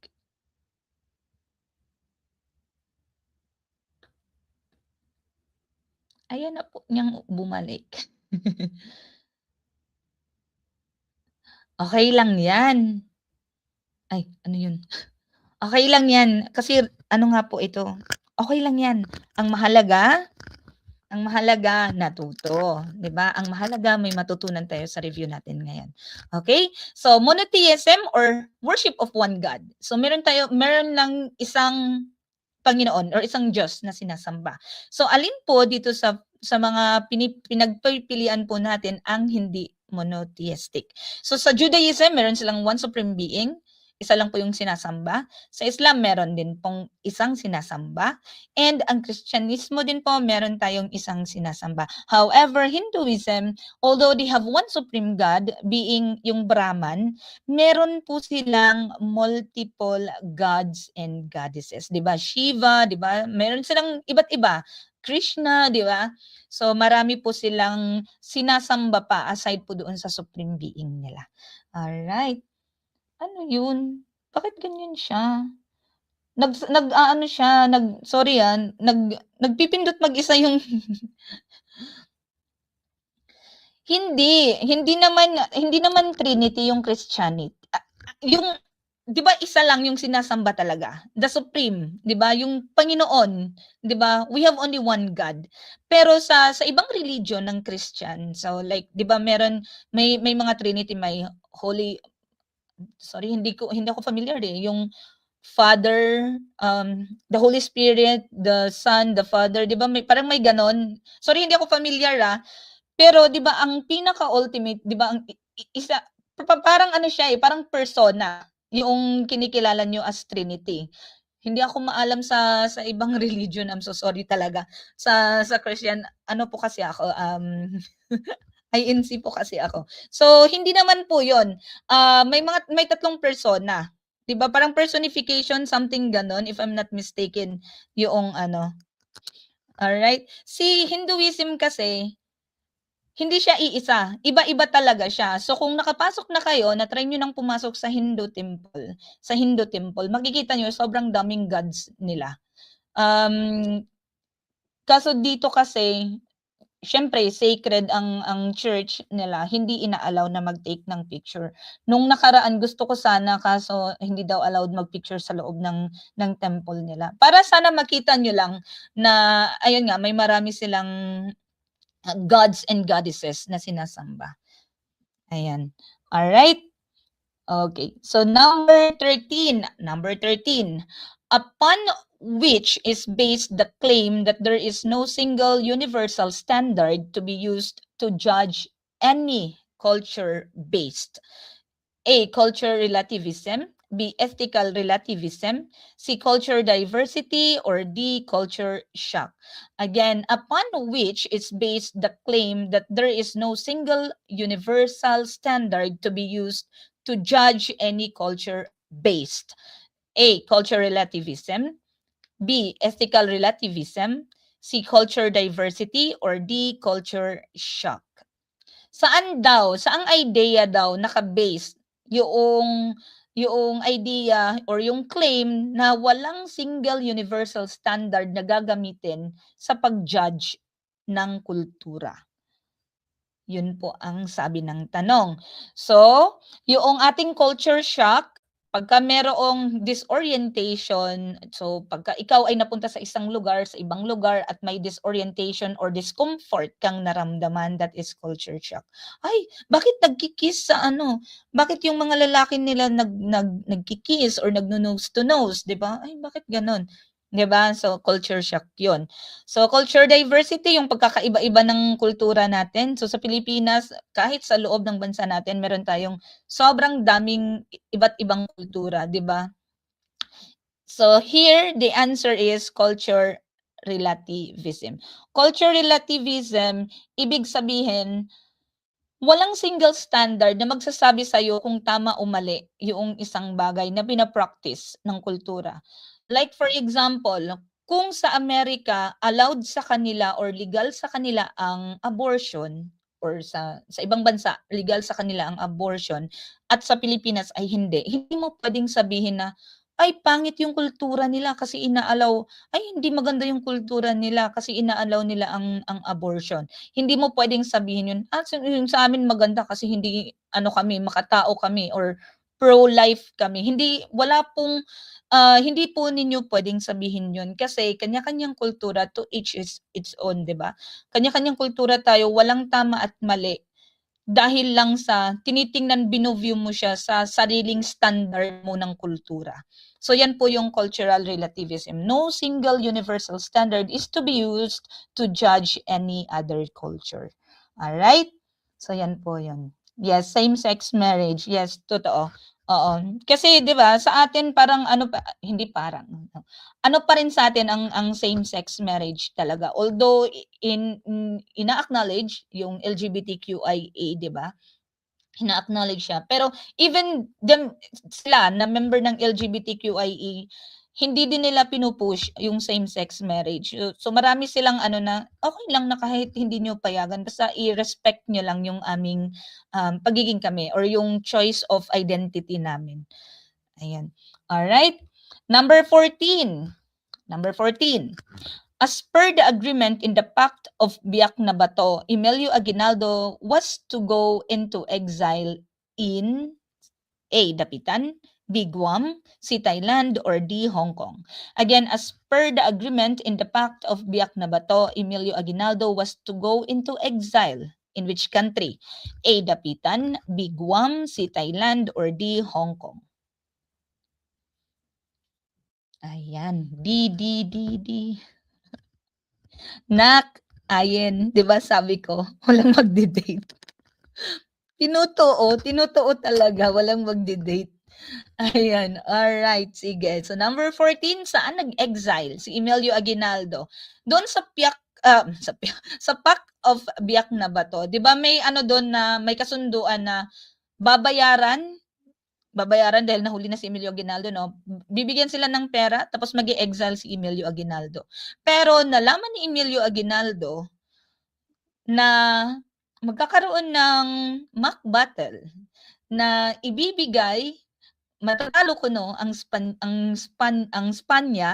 Ayaw na po niyang bumalik. Okay lang yan. Ay, ano yun? Okay lang yan. Kasi ano nga po ito? Okay lang yan. Ang mahalaga, natuto. 'Di ba? Ang mahalaga, may matutunan tayo sa review natin ngayon. Okay? So, monotheism or worship of one God. So, meron lang isang Panginoon or isang Diyos na sinasamba. So, alin po dito sa mga pinagpipilian po natin ang hindi monotheistic? So, sa Judaism, meron silang one supreme being. isa lang po yung sinasamba. Sa Islam meron din pong isang sinasamba, and ang Kristyanismo din po meron tayong isang sinasamba. However, Hinduism, although they have one supreme God being yung Brahman, meron po silang multiple gods and goddesses, 'di ba? Shiva, 'di ba? Meron silang iba't iba. Krishna, 'di ba? So marami po silang sinasamba pa aside po doon sa supreme being nila. Alright. Ano yun? Bakit ganyan siya? Nag-aano siya, sorry, nagpipindot mag-isa yung hindi naman Trinity yung Christianity. Yung 'di ba isa lang yung sinasamba talaga, the supreme, 'di ba? Yung Panginoon, 'di ba? We have only one God. Pero sa ibang religion ng Christian, so like 'di ba may mga Trinity, may Holy, sorry, hindi ako familiar yung Father, the Holy Spirit, the Son, the Father, 'di ba parang may gano'n? Sorry, hindi ako familiar, pero 'di ba ang pinaka-ultimate, 'di ba ang isa, parang ano siya, parang persona yung kinikilala niyo as Trinity. Hindi ako maalam sa ibang religion, I'm so sorry talaga. Sa Christian, ano po kasi ako, INC po kasi ako. So hindi naman po 'yon. May tatlong persona, 'di ba? Parang personification, something gano'n if I'm not mistaken, yung ano. Alright. Si Hinduism kasi, hindi siya iisa, iba-iba talaga siya. So kung nakapasok na kayo, na-try niyo ng pumasok sa Hindu temple, makikita niyo sobrang daming gods nila. Kaso dito kasi, siyempre sacred ang church nila, hindi ina-allow na mag-take ng picture. Nung nakaraan gusto ko sana, kaso hindi daw allowed mag-picture sa loob ng temple nila. Para sana makita niyo lang na ayun nga, may marami silang gods and goddesses na sinasamba. Ayan. Alright. Okay. So number 13. Upon which is based the claim that there is no single universal standard to be used to judge any culture based. A. Culture relativism. B. Ethical relativism. C. Culture diversity. Or D. Culture shock. Again, upon which is based the claim that there is no single universal standard to be used to judge any culture based. A. Culture relativism. B. Ethical relativism. C. Culture diversity. Or D. Culture shock. Saang idea daw naka-base yung idea or yung claim na walang single universal standard na gagamitin sa pag-judge ng kultura? Yun po ang sabi ng tanong. So, yung ating culture shock, pagka merong disorientation, so pagka ikaw ay napunta sa isang lugar, sa ibang lugar at may disorientation or discomfort kang naramdaman, that is culture shock. Ay, bakit nagki-kiss sa ano? Bakit yung mga lalaki nila nagki-kiss or nagno-nose to nose, 'di ba? Ay, bakit gano'n? 'Di ba? So, culture shock 'yon. So, culture diversity, yung pagkakaiba-iba ng kultura natin. So, sa Pilipinas, kahit sa loob ng bansa natin, meron tayong sobrang daming iba't ibang kultura, 'di ba? So, here the answer is culture relativism. Culture relativism, ibig sabihin, walang single standard na magsasabi sa'yo kung tama o mali yung isang bagay na pina-practice ng kultura. Like for example, kung sa Amerika allowed sa kanila or legal sa kanila ang abortion, or sa ibang bansa legal sa kanila ang abortion at sa Pilipinas ay hindi, hindi mo puwedeng sabihin na, "Ay, pangit yung kultura nila kasi ina-allow, ay hindi maganda yung kultura nila kasi ina-allow nila ang abortion." Hindi mo puwedeng sabihin yun, yung sa amin maganda kasi hindi ano kami, makatao kami or pro-life kami." Hindi po ninyo puwedeng sabihin yun kasi kanya-kanyang kultura, to each is its own, 'di ba? Kanya-kanyang kultura tayo, walang tama at mali. Dahil lang sa tinitingnan, bino-view mo siya sa sariling standard mo ng kultura. So yan po yung cultural relativism. No single universal standard is to be used to judge any other culture. Alright? So yan po yun. Yes, same-sex marriage. Yes, totoo. Oo, kasi 'di ba sa atin parang ano pa hindi parang, ano pa rin sa atin ang same-sex marriage talaga. Although ina-acknowledge yung LGBTQIA 'di ba? Ina-acknowledge siya. Pero even them sila na member ng LGBTQIA, hindi din nila pinu-push yung same-sex marriage. So marami silang ano na, "Okey lang na kahit hindi niyo payagan basta i-respect niyo lang yung aming, pagiging kami or yung choice of identity namin." Ayan. Alright. Number 14. Number 14. As per the agreement in the Pact of Biak na Bato, Emilio Aguinaldo was to go into exile in A. Dapitan, B. Guam, C. Thailand, or D. Hong Kong. Again, as per the agreement in the Pact of Biak na Bato, Emilio Aguinaldo was to go into exile in which country? A. Dapitan, B. Guam, C. Thailand, or D. Hong Kong. Ayan, D. Nak, ayin, 'di ba sabi ko, walang magde-date. Tinutuo talaga, walang magde-date. Ayan, alright, sige. So number 14, saan nag-exile si Emilio Aguinaldo? Doon sa sa Pact of Biak na Bato. 'Di ba may ano doon na may kasunduan na babayaran babayaran dahil nahuli na si Emilio Aguinaldo 'no, bibigyan sila ng pera tapos mag-e-exile si Emilio Aguinaldo. Pero nalaman ni Emilio Aguinaldo na magkakaroon ng mock battle na ibibigay matatalo kuno ang Spanya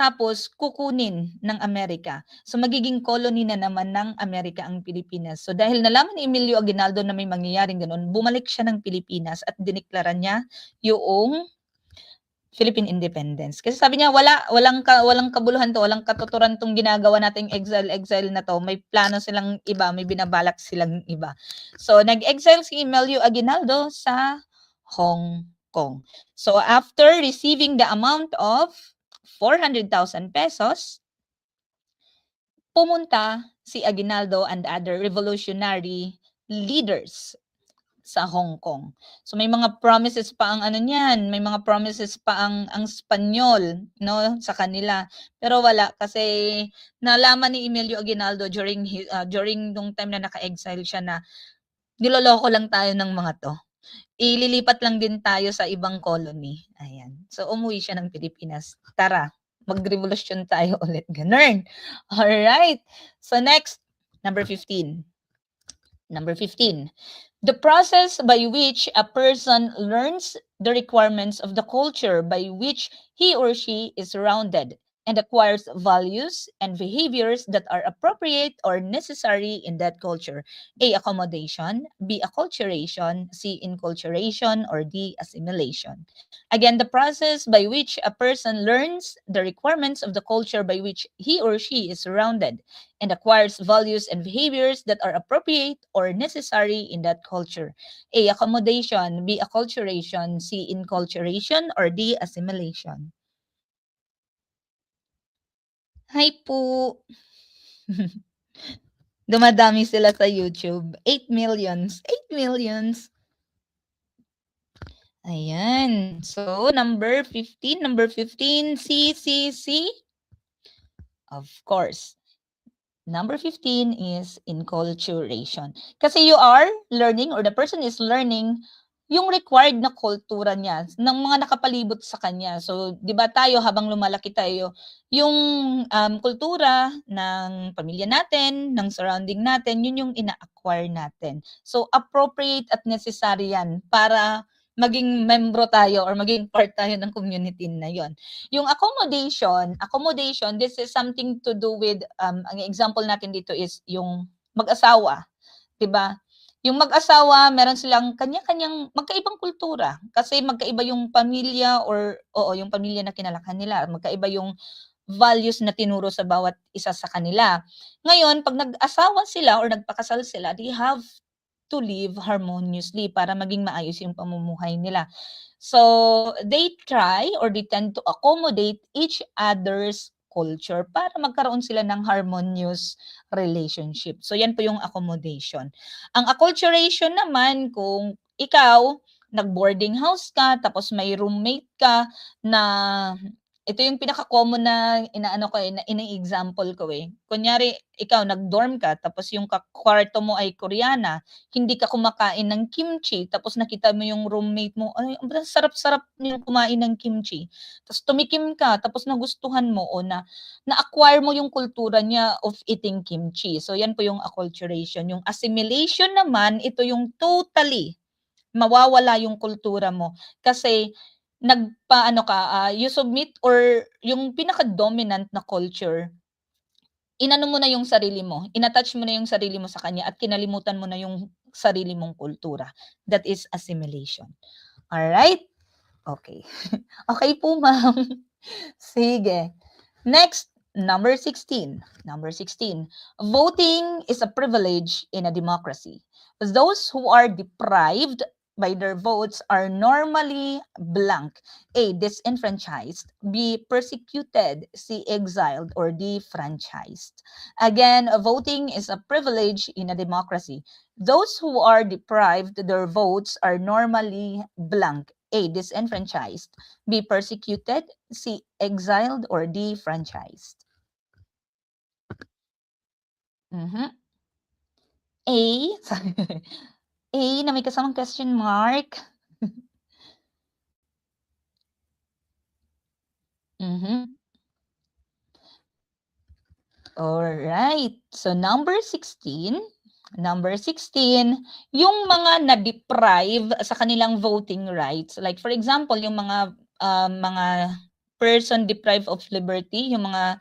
tapos kukunin ng Amerika. So magiging colony na naman ng Amerika ang Pilipinas. So dahil nalaman ni Emilio Aguinaldo na may mangyayaring gano'n, bumalik siya ng Pilipinas at dineklara niya yung Philippine independence. Kasi sabi niya walang kabuluhan 'to, walang katuturan 'tong ginagawa nating exile na 'to. May plano silang iba, may binabalak silang iba. So nag-exile si Emilio Aguinaldo sa Hong Kong. So after receiving the amount of 400,000 pesos, pumunta si Aguinaldo and other revolutionary leaders sa Hong Kong. So may mga promises pa ang ano niyan, may mga promises pa ang Espanyol 'no, sa kanila. Pero wala kasi nalaman ni Emilio Aguinaldo during nung time na naka-exile siya na niloloko lang tayo ng mga 'to. Ililipat lang din tayo sa ibang colony, ayan. So umuwi siya ng Pilipinas. Tara, magrevolusyon tayo ulit, gano'n. Alright. So next, number 15. Number 15. The process by which a person learns the requirements of the culture by which he or she is surrounded and acquires values and behaviors that are appropriate or necessary in that culture. A. Accommodation. B. Acculturation. C. Inculturation. Or D. Assimilation. Again, the process by which a person learns the requirements of the culture by which he or she is surrounded and acquires values and behaviors that are appropriate or necessary in that culture. A. Accommodation. B. Acculturation. C. Inculturation. Or D. Assimilation. Hi po. Dumadami sila sa YouTube. 8 millions. 8 millions. Ayan. So, number 15. Number 15. C. Of course. Number 15 is inculturation. Kasi you are learning or the person is learning yung required na kultura niya ng mga nakapalibot sa kanya. So, 'di ba tayo habang lumalaki tayo, yung kultura ng pamilya natin, ng surrounding natin, yun yung ina-acquire natin. So, appropriate at necessary yan para maging membro tayo or maging part tayo ng community na yon. Yung accommodation, this is something to do with, ang example natin dito is yung mag-asawa, 'di ba? Yung mag-asawa meron silang kanya-kanyang magkaibang kultura kasi magkaiba yung pamilya or oo, yung pamilya na kinalakihan nila, magkaiba yung values na tinuro sa bawat isa sa kanila. Ngayon 'pag nag-asawa sila or nagpakasal sila, they have to live harmoniously para maging maayos yung pamumuhay nila. So, they try or they tend to accommodate each other's culture para magkaroon sila ng harmonious relationship. So, yan po yung accommodation. Ang acculturation naman, kung ikaw, nag-boarding house ka tapos may roommate ka na ito yung pinaka-common na inaano ko, na ini-example ko, Kunyari ikaw nag-dorm ka tapos yung kwarto mo ay Koreana, hindi ka kumakain ng kimchi tapos nakita mo yung roommate mo, "Ay, ang sarap-sarap niyang kumain ng kimchi." Tapos tumikim ka tapos nagustuhan mo o na-acquire mo yung kultura niya of eating kimchi. So yan po yung acculturation. Yung assimilation naman, ito yung totally mawawala yung kultura mo kasi nagpaano ka, you submit or yung pinaka-dominant na culture, inano mo na yung sarili mo, in-attach mo na yung sarili mo sa kanya at kinalimutan mo na yung sarili mong kultura. That is assimilation. Alright? Okay. Okay po, ma'am. Sige. Next, number 16. Number 16. Voting is a privilege in a democracy. Those who are deprived by their votes are normally blank. A. Disenfranchised. B. Persecuted. C. Exiled or defranchised. Again, voting is a privilege in a democracy. Those who are deprived their votes are normally blank. A. Disenfranchised. B. Persecuted. C. Exiled or defranchised. A. A na may kasamang question mark. Alright. So number 16, yung mga na-deprive sa kanilang voting rights. Like for example, yung mga person deprived of liberty, yung mga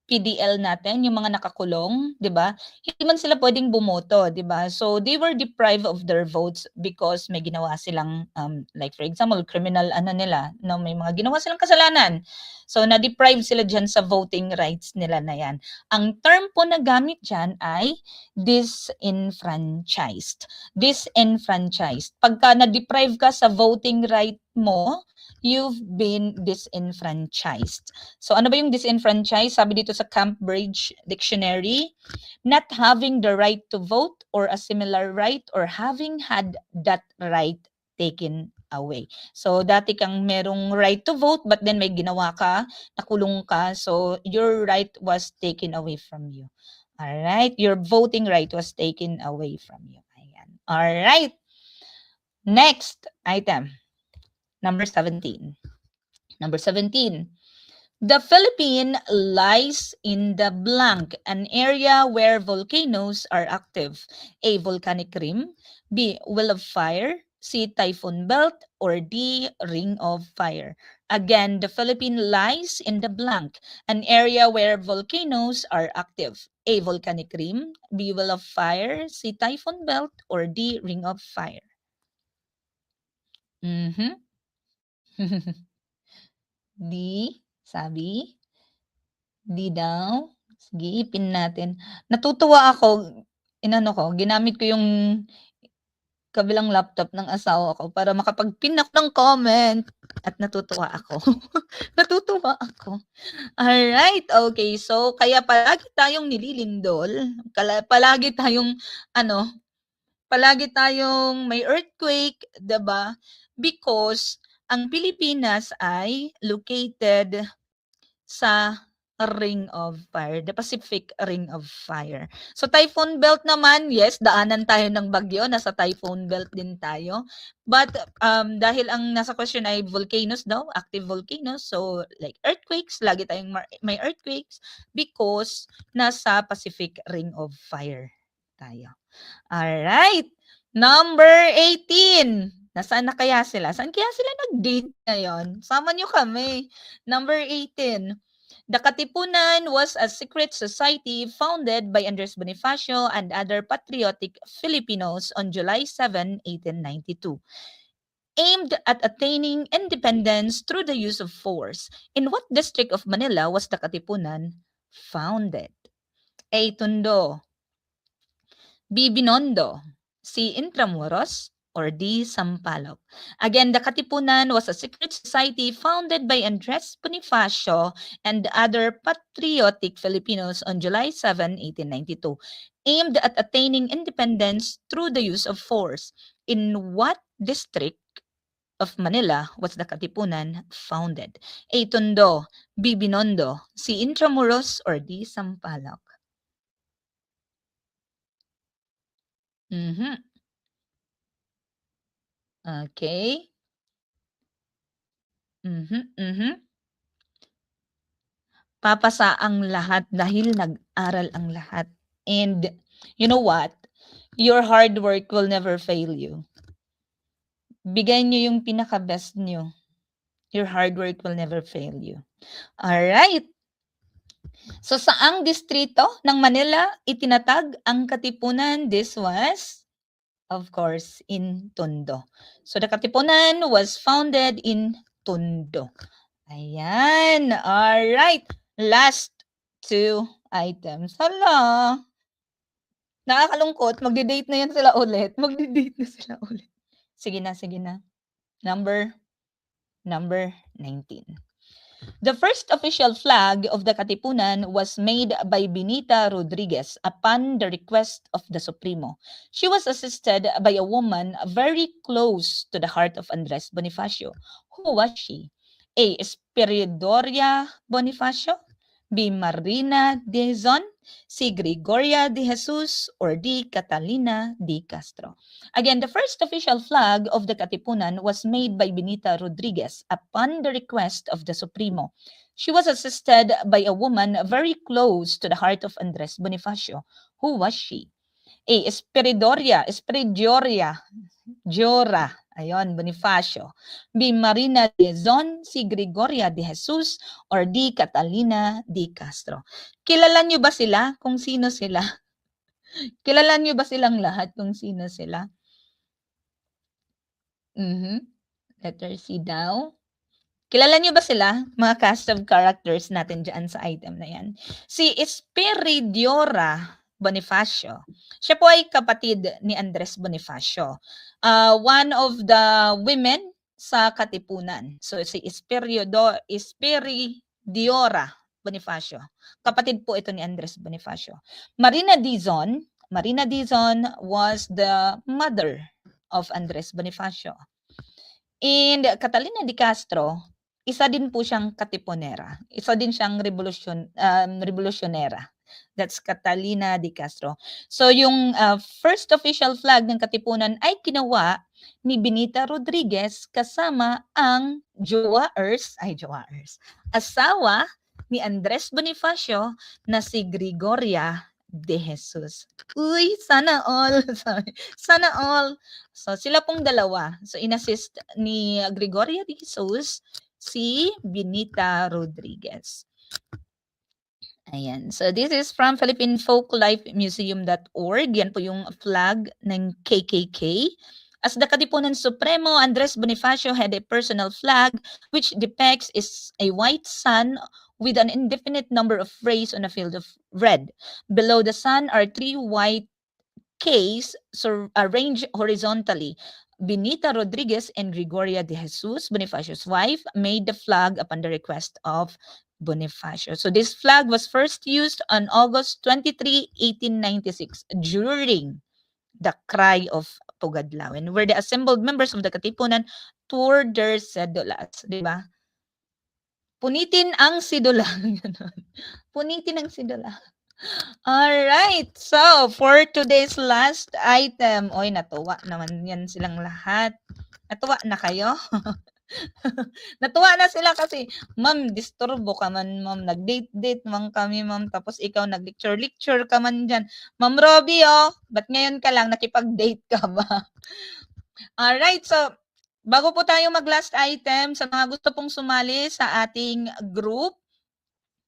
PDL natin, yung mga nakakulong, 'di ba? Hindi man sila pwedeng bumoto, 'di ba? So they were deprived of their votes because may ginawa silang like for example, criminal ano nila, no, may mga ginawa silang kasalanan. So na-deprive sila diyan sa voting rights nila na 'yan. Ang term po na gamit diyan ay disenfranchised. Disenfranchised. Pagka na-deprive ka sa voting right mo, you've been disenfranchised. So ano ba yung disenfranchised? Sabi dito sa Cambridge Dictionary, not having the right to vote or a similar right or having had that right taken away. So dati kang merong right to vote but then may ginawa ka, nakulong ka, so your right was taken away from you. All right, your voting right was taken away from you. Ayan. All right. Next item. Number 17. Number 17. The Philippines lies in the blank, an area where volcanoes are active. A. Volcanic rim. B. Wheel of fire. C. Typhoon belt. Or D. Ring of fire. Again, the Philippines lies in the blank, an area where volcanoes are active. A. Volcanic rim. B. Wheel of fire. C. Typhoon belt. Or D. Ring of fire. D, sabi? D daw? Sige, ipin natin. Natutuwa ako, ginamit ko yung kabilang laptop ng asawa ko para makapag-pin ako ng comment at natutuwa ako. Natutuwa ako. Alright, okay. So, kaya palagi tayong nililindol, palagi tayong may earthquake, 'di ba? Because ang Pilipinas ay located sa Ring of Fire, the Pacific Ring of Fire. So typhoon belt naman, yes, daanan tayo ng bagyo, nasa typhoon belt din tayo. But dahil ang nasa question ay volcanoes daw, active volcanoes, so like earthquakes, lagi tayong may earthquakes because nasa Pacific Ring of Fire tayo. Alright. Number 18. Nasaan na kaya sila? Saan kaya sila nag-date ngayon? Sama nyo kami. Number 18. The Katipunan was a secret society founded by Andres Bonifacio and other patriotic Filipinos on July 7, 1892. Aimed at attaining independence through the use of force. In what district of Manila was the Katipunan founded? A. Tondo. B. Binondo. C. Intramuros. Or D. Sampaloc. Again, the Katipunan was a secret society founded by Andres Bonifacio and other patriotic Filipinos on July 7, 1892, aimed at attaining independence through the use of force. In what district of Manila was the Katipunan founded? A. Tondo, B. Binondo, C. Intramuros, or D. Sampaloc? Mhm. Okay. Mhm, mhm. Papasa ang lahat dahil nag-aral ang lahat. And you know what? Your hard work will never fail you. Bigay niyo yung pinaka-best niyo. Your hard work will never fail you. Alright. So saang distrito ng Manila itinatag ang Katipunan? This was, of course, in Tondo. So the Katipunan was founded in Tondo. Ayan. Alright. Last two items. Hala. Nakakalungkot. Magde-date na yan sila ulit. Magde-date na sila ulit. Sige na, sige na. Number 19. The first official flag of the Katipunan was made by Benita Rodriguez upon the request of the Supremo. She was assisted by a woman very close to the heart of Andres Bonifacio. Who was she? A. Espiridoria Bonifacio, B. Marina Dizon, C. Gregoria de Jesus, or D. Catalina de Castro. Again, the first official flag of the Katipunan was made by Benita Rodriguez upon the request of the Supremo. She was assisted by a woman very close to the heart of Andres Bonifacio. Who was she? A. Espiridoria Jora, ayon, Bonifacio. B. Marina Dizon, C. Gregoria de Jesus, or D. Catalina de Castro. Kilala niyo ba sila kung sino sila? Kilala niyo ba silang lahat kung sino sila? Letter C daw. Kilala niyo ba sila? Mga cast of characters natin dyan sa item na yan. Si Espiridiora Bonifacio. Siya po ay kapatid ni Andres Bonifacio. One of the women sa Katipunan. So si Espiridiora Bonifacio. Kapatid po ito ni Andres Bonifacio. Marina Dizon was the mother of Andres Bonifacio. And Catalina de Castro, isa din po siyang katipunera. Isa din siyang revolusyonera. That's Catalina de Castro. So yung first official flag ng Katipunan ay ginawa ni Benita Rodriguez kasama ang asawa ni Andres Bonifacio na si Gregoria de Jesus. Uy, sana all. Sana all. So, sila pong dalawa. So, inassist ni Gregoria de Jesus si Benita Rodriguez. Ayan. So, this is from PhilippineFolklifeMuseum.org. Yan po yung flag ng KKK. As the Katipunan Supremo, Andres Bonifacio had a personal flag which depicts a white sun with an indefinite number of rays on a field of red. Below the sun are 3 white Ks arranged horizontally. Benita Rodriguez and Gregoria de Jesus, Bonifacio's wife, made the flag upon the request of Bonifacio. So this flag was first used on August 23, 1896 during the Cry of Pugadlawen, where the assembled members of the Katipunan toured their cedulas. Diba? Punitin ang sidula. Punitin ang sidula. Alright. So, for today's last item, oy, natuwa naman yan silang lahat. Natuwa na kayo? Natuwa na sila kasi, ma'am, disturbo ka man, ma'am. Nag-date-date man kami, ma'am. Tapos ikaw nag-lecture-lecture ka man dyan. Ma'am Robbie, ba't ngayon ka lang nakipag-date ka ba? Alright. So, bago po tayo mag-last item, sa mga gusto pong sumali sa ating group,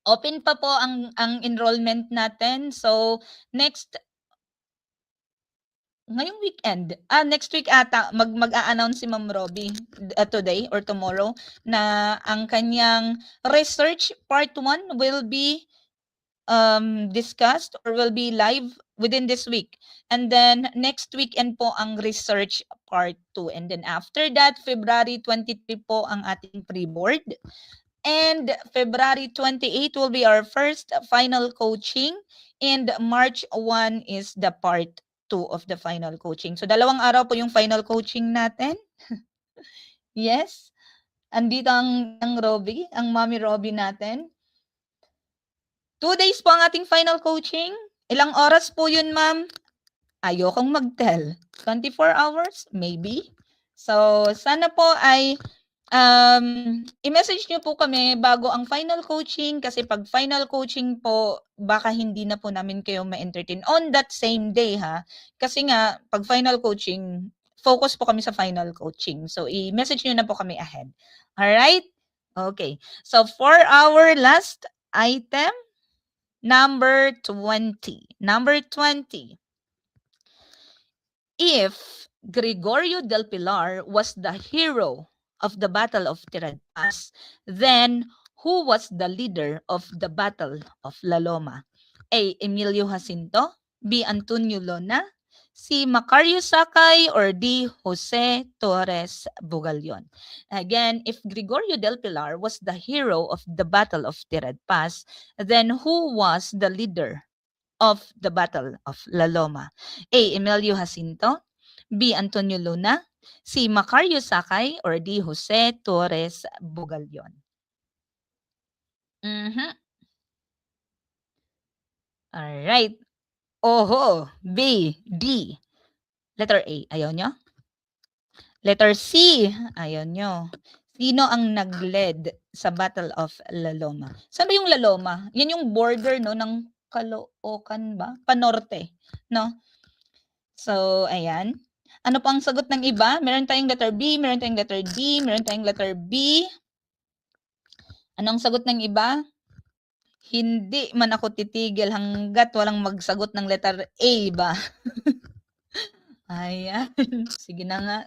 open pa po ang enrollment natin. So, ngayong weekend, next week ata, mag-a-announce si Ma'am Robbie today or tomorrow na ang kanyang research part 1 will be discussed or will be live within this week. And then next weekend po ang research part 2. And then after that, February 23 po ang ating pre-board. And February 28 will be our first final coaching. And March 1 is the part 2 of the final coaching. So, 2 araw po yung final coaching natin. Yes? Andito ang Robby, ang Mommy Robby natin. 2 days po ang ating final coaching. Ilang oras po yun, ma'am? Ayokong mag-tell. 24 hours? Maybe. So, sana po ay i-message niyo po kami bago ang final coaching kasi pag final coaching po, baka hindi na po namin kayo ma-entertain on that same day ha. Kasi nga, pag final coaching, focus po kami sa final coaching. So, i-message niyo na po kami ahead. Alright? Okay. So, for our last item, number 20. Number 20. If Gregorio del Pilar was the hero of the Battle of Tiradpas, then who was the leader of the Battle of La Loma? A. Emilio Jacinto, B. Antonio Lona, C. Macario Sakay, or D. Jose Torres Bugalyon. Again, if Gregorio del Pilar was the hero of the Battle of Tiradpas, then who was the leader of the Battle of La Loma? A. Emilio Jacinto, B. Antonio Luna, C. Macario Sakay, or D. Jose Torres Bugalyon. Alright. Oho. B. D. Letter A. Ayaw nyo? Letter C. Ayaw nyo. Sino ang nag-led sa Battle of La Loma? Saan ba yung La Loma? Yan yung border no ng Caloocan ba? Panorte, no? So, ayan. Ano pa ang sagot ng iba? Meron tayong letter B, meron tayong letter D, meron tayong letter B. Anong sagot ng iba? Hindi man ako titigil hanggat walang magsagot ng letter A ba? Ayan. Sige na nga.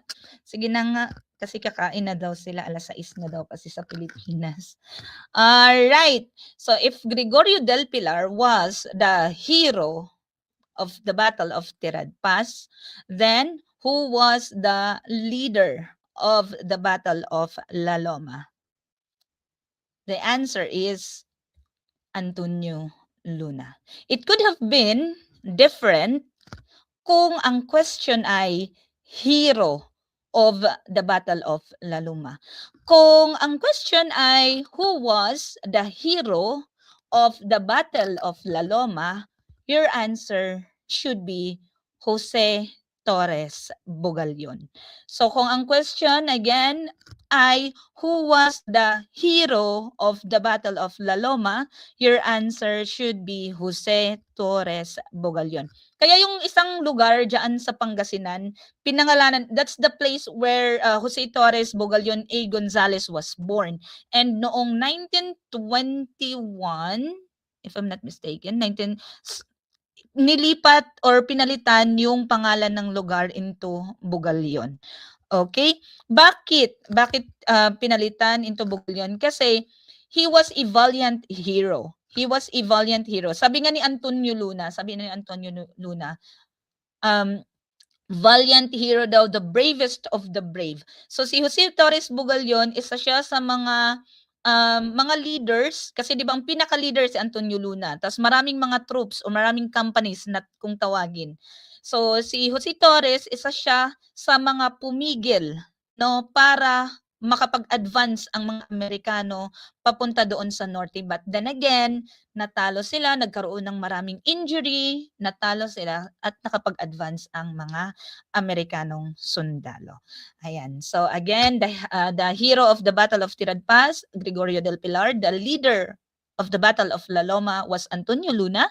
Sige na nga. Kasi kakain na daw sila. 6:00 na daw kasi sa Pilipinas. Alright. So, if Gregorio del Pilar was the hero of the Battle of Tiradpas, then who was the leader of the Battle of La Loma? The answer is Antonio Luna. It could have been different kung ang question ay hero of the Battle of La Loma. Kung ang question ay who was the hero of the Battle of La Loma, your answer should be Jose Torres Bugalyon. So kung ang question again ay who was the hero of the Battle of La Loma, your answer should be Jose Torres Bugalyon. Kaya yung isang lugar dyan sa Pangasinan, pinangalanan, that's the place where Jose Torres Bugalyon A. Gonzales was born. And noong 1921, if I'm not mistaken, nilipat or pinalitan yung pangalan ng lugar into Bugalyon. Okay? Bakit? Bakit pinalitan into Bugalyon? Kasi he was a valiant hero. He was a valiant hero. Sabi nga ni Antonio Luna, valiant hero daw, the bravest of the brave. So si Jose Torres Bugalyon, isa siya sa mga leaders, kasi di ba ang pinaka-leader si Antonio Luna, tapos maraming mga troops o maraming companies na kung tawagin. So si Jose Torres, isa siya sa mga pumigil no para makapag-advance ang mga Amerikano papunta doon sa norte. But then again, natalo sila, nagkaroon ng maraming injury, natalo sila at nakapag-advance ang mga Amerikanong sundalo. Ayan. So again, the hero of the Battle of Tiradpas, Gregorio del Pilar, the leader of the Battle of La Loma was Antonio Luna,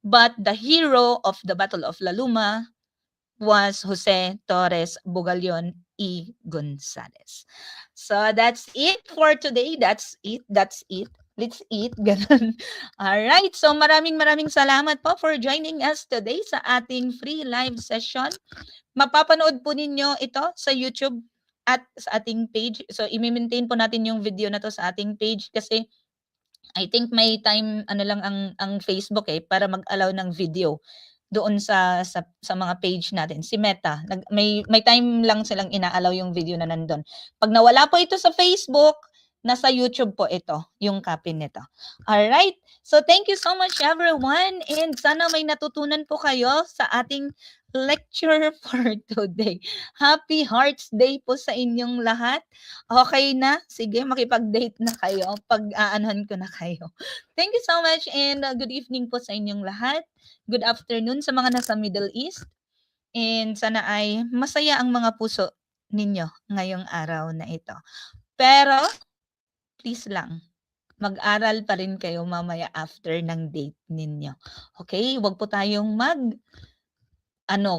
but the hero of the Battle of La Loma was Jose Torres Bugalyon E. Gonzales. So that's it for today. That's it. Let's eat. Ganun. Alright. So maraming salamat po for joining us today sa ating free live session. Mapapanood po ninyo ito sa YouTube at sa ating page. So i-maintain po natin yung video na to sa ating page kasi I think may time lang ang Facebook para mag-allow ng video doon sa mga page natin. Si Meta, may time lang silang ina-allow yung video na nandun. Pag nawala po ito sa Facebook, nasa YouTube po ito, yung copy nito. Alright? So thank you so much everyone and sana may natutunan po kayo sa ating lecture for today. Happy Hearts Day po sa inyong lahat. Okay na? Sige, makipag-date na kayo. Pag-aanuhan ko na kayo. Thank you so much and good evening po sa inyong lahat. Good afternoon sa mga nasa Middle East. And sana ay masaya ang mga puso ninyo ngayong araw na ito. Pero, please lang, mag-aral pa rin kayo mamaya after ng date ninyo. Okay? Huwag po tayong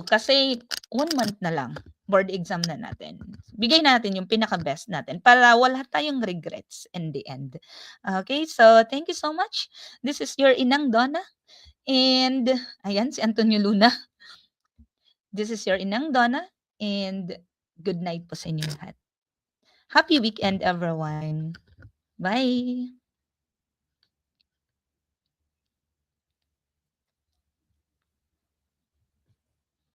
kasi 1 month na lang, board exam na natin. Bigay natin yung pinaka-best natin para wala tayong regrets in the end. Okay? So, thank you so much. This is your Inang Donna. And, ayan, si Antonio Luna. This is your Inang Donna. And, good night po sa inyo lahat. Happy weekend, everyone. Bye!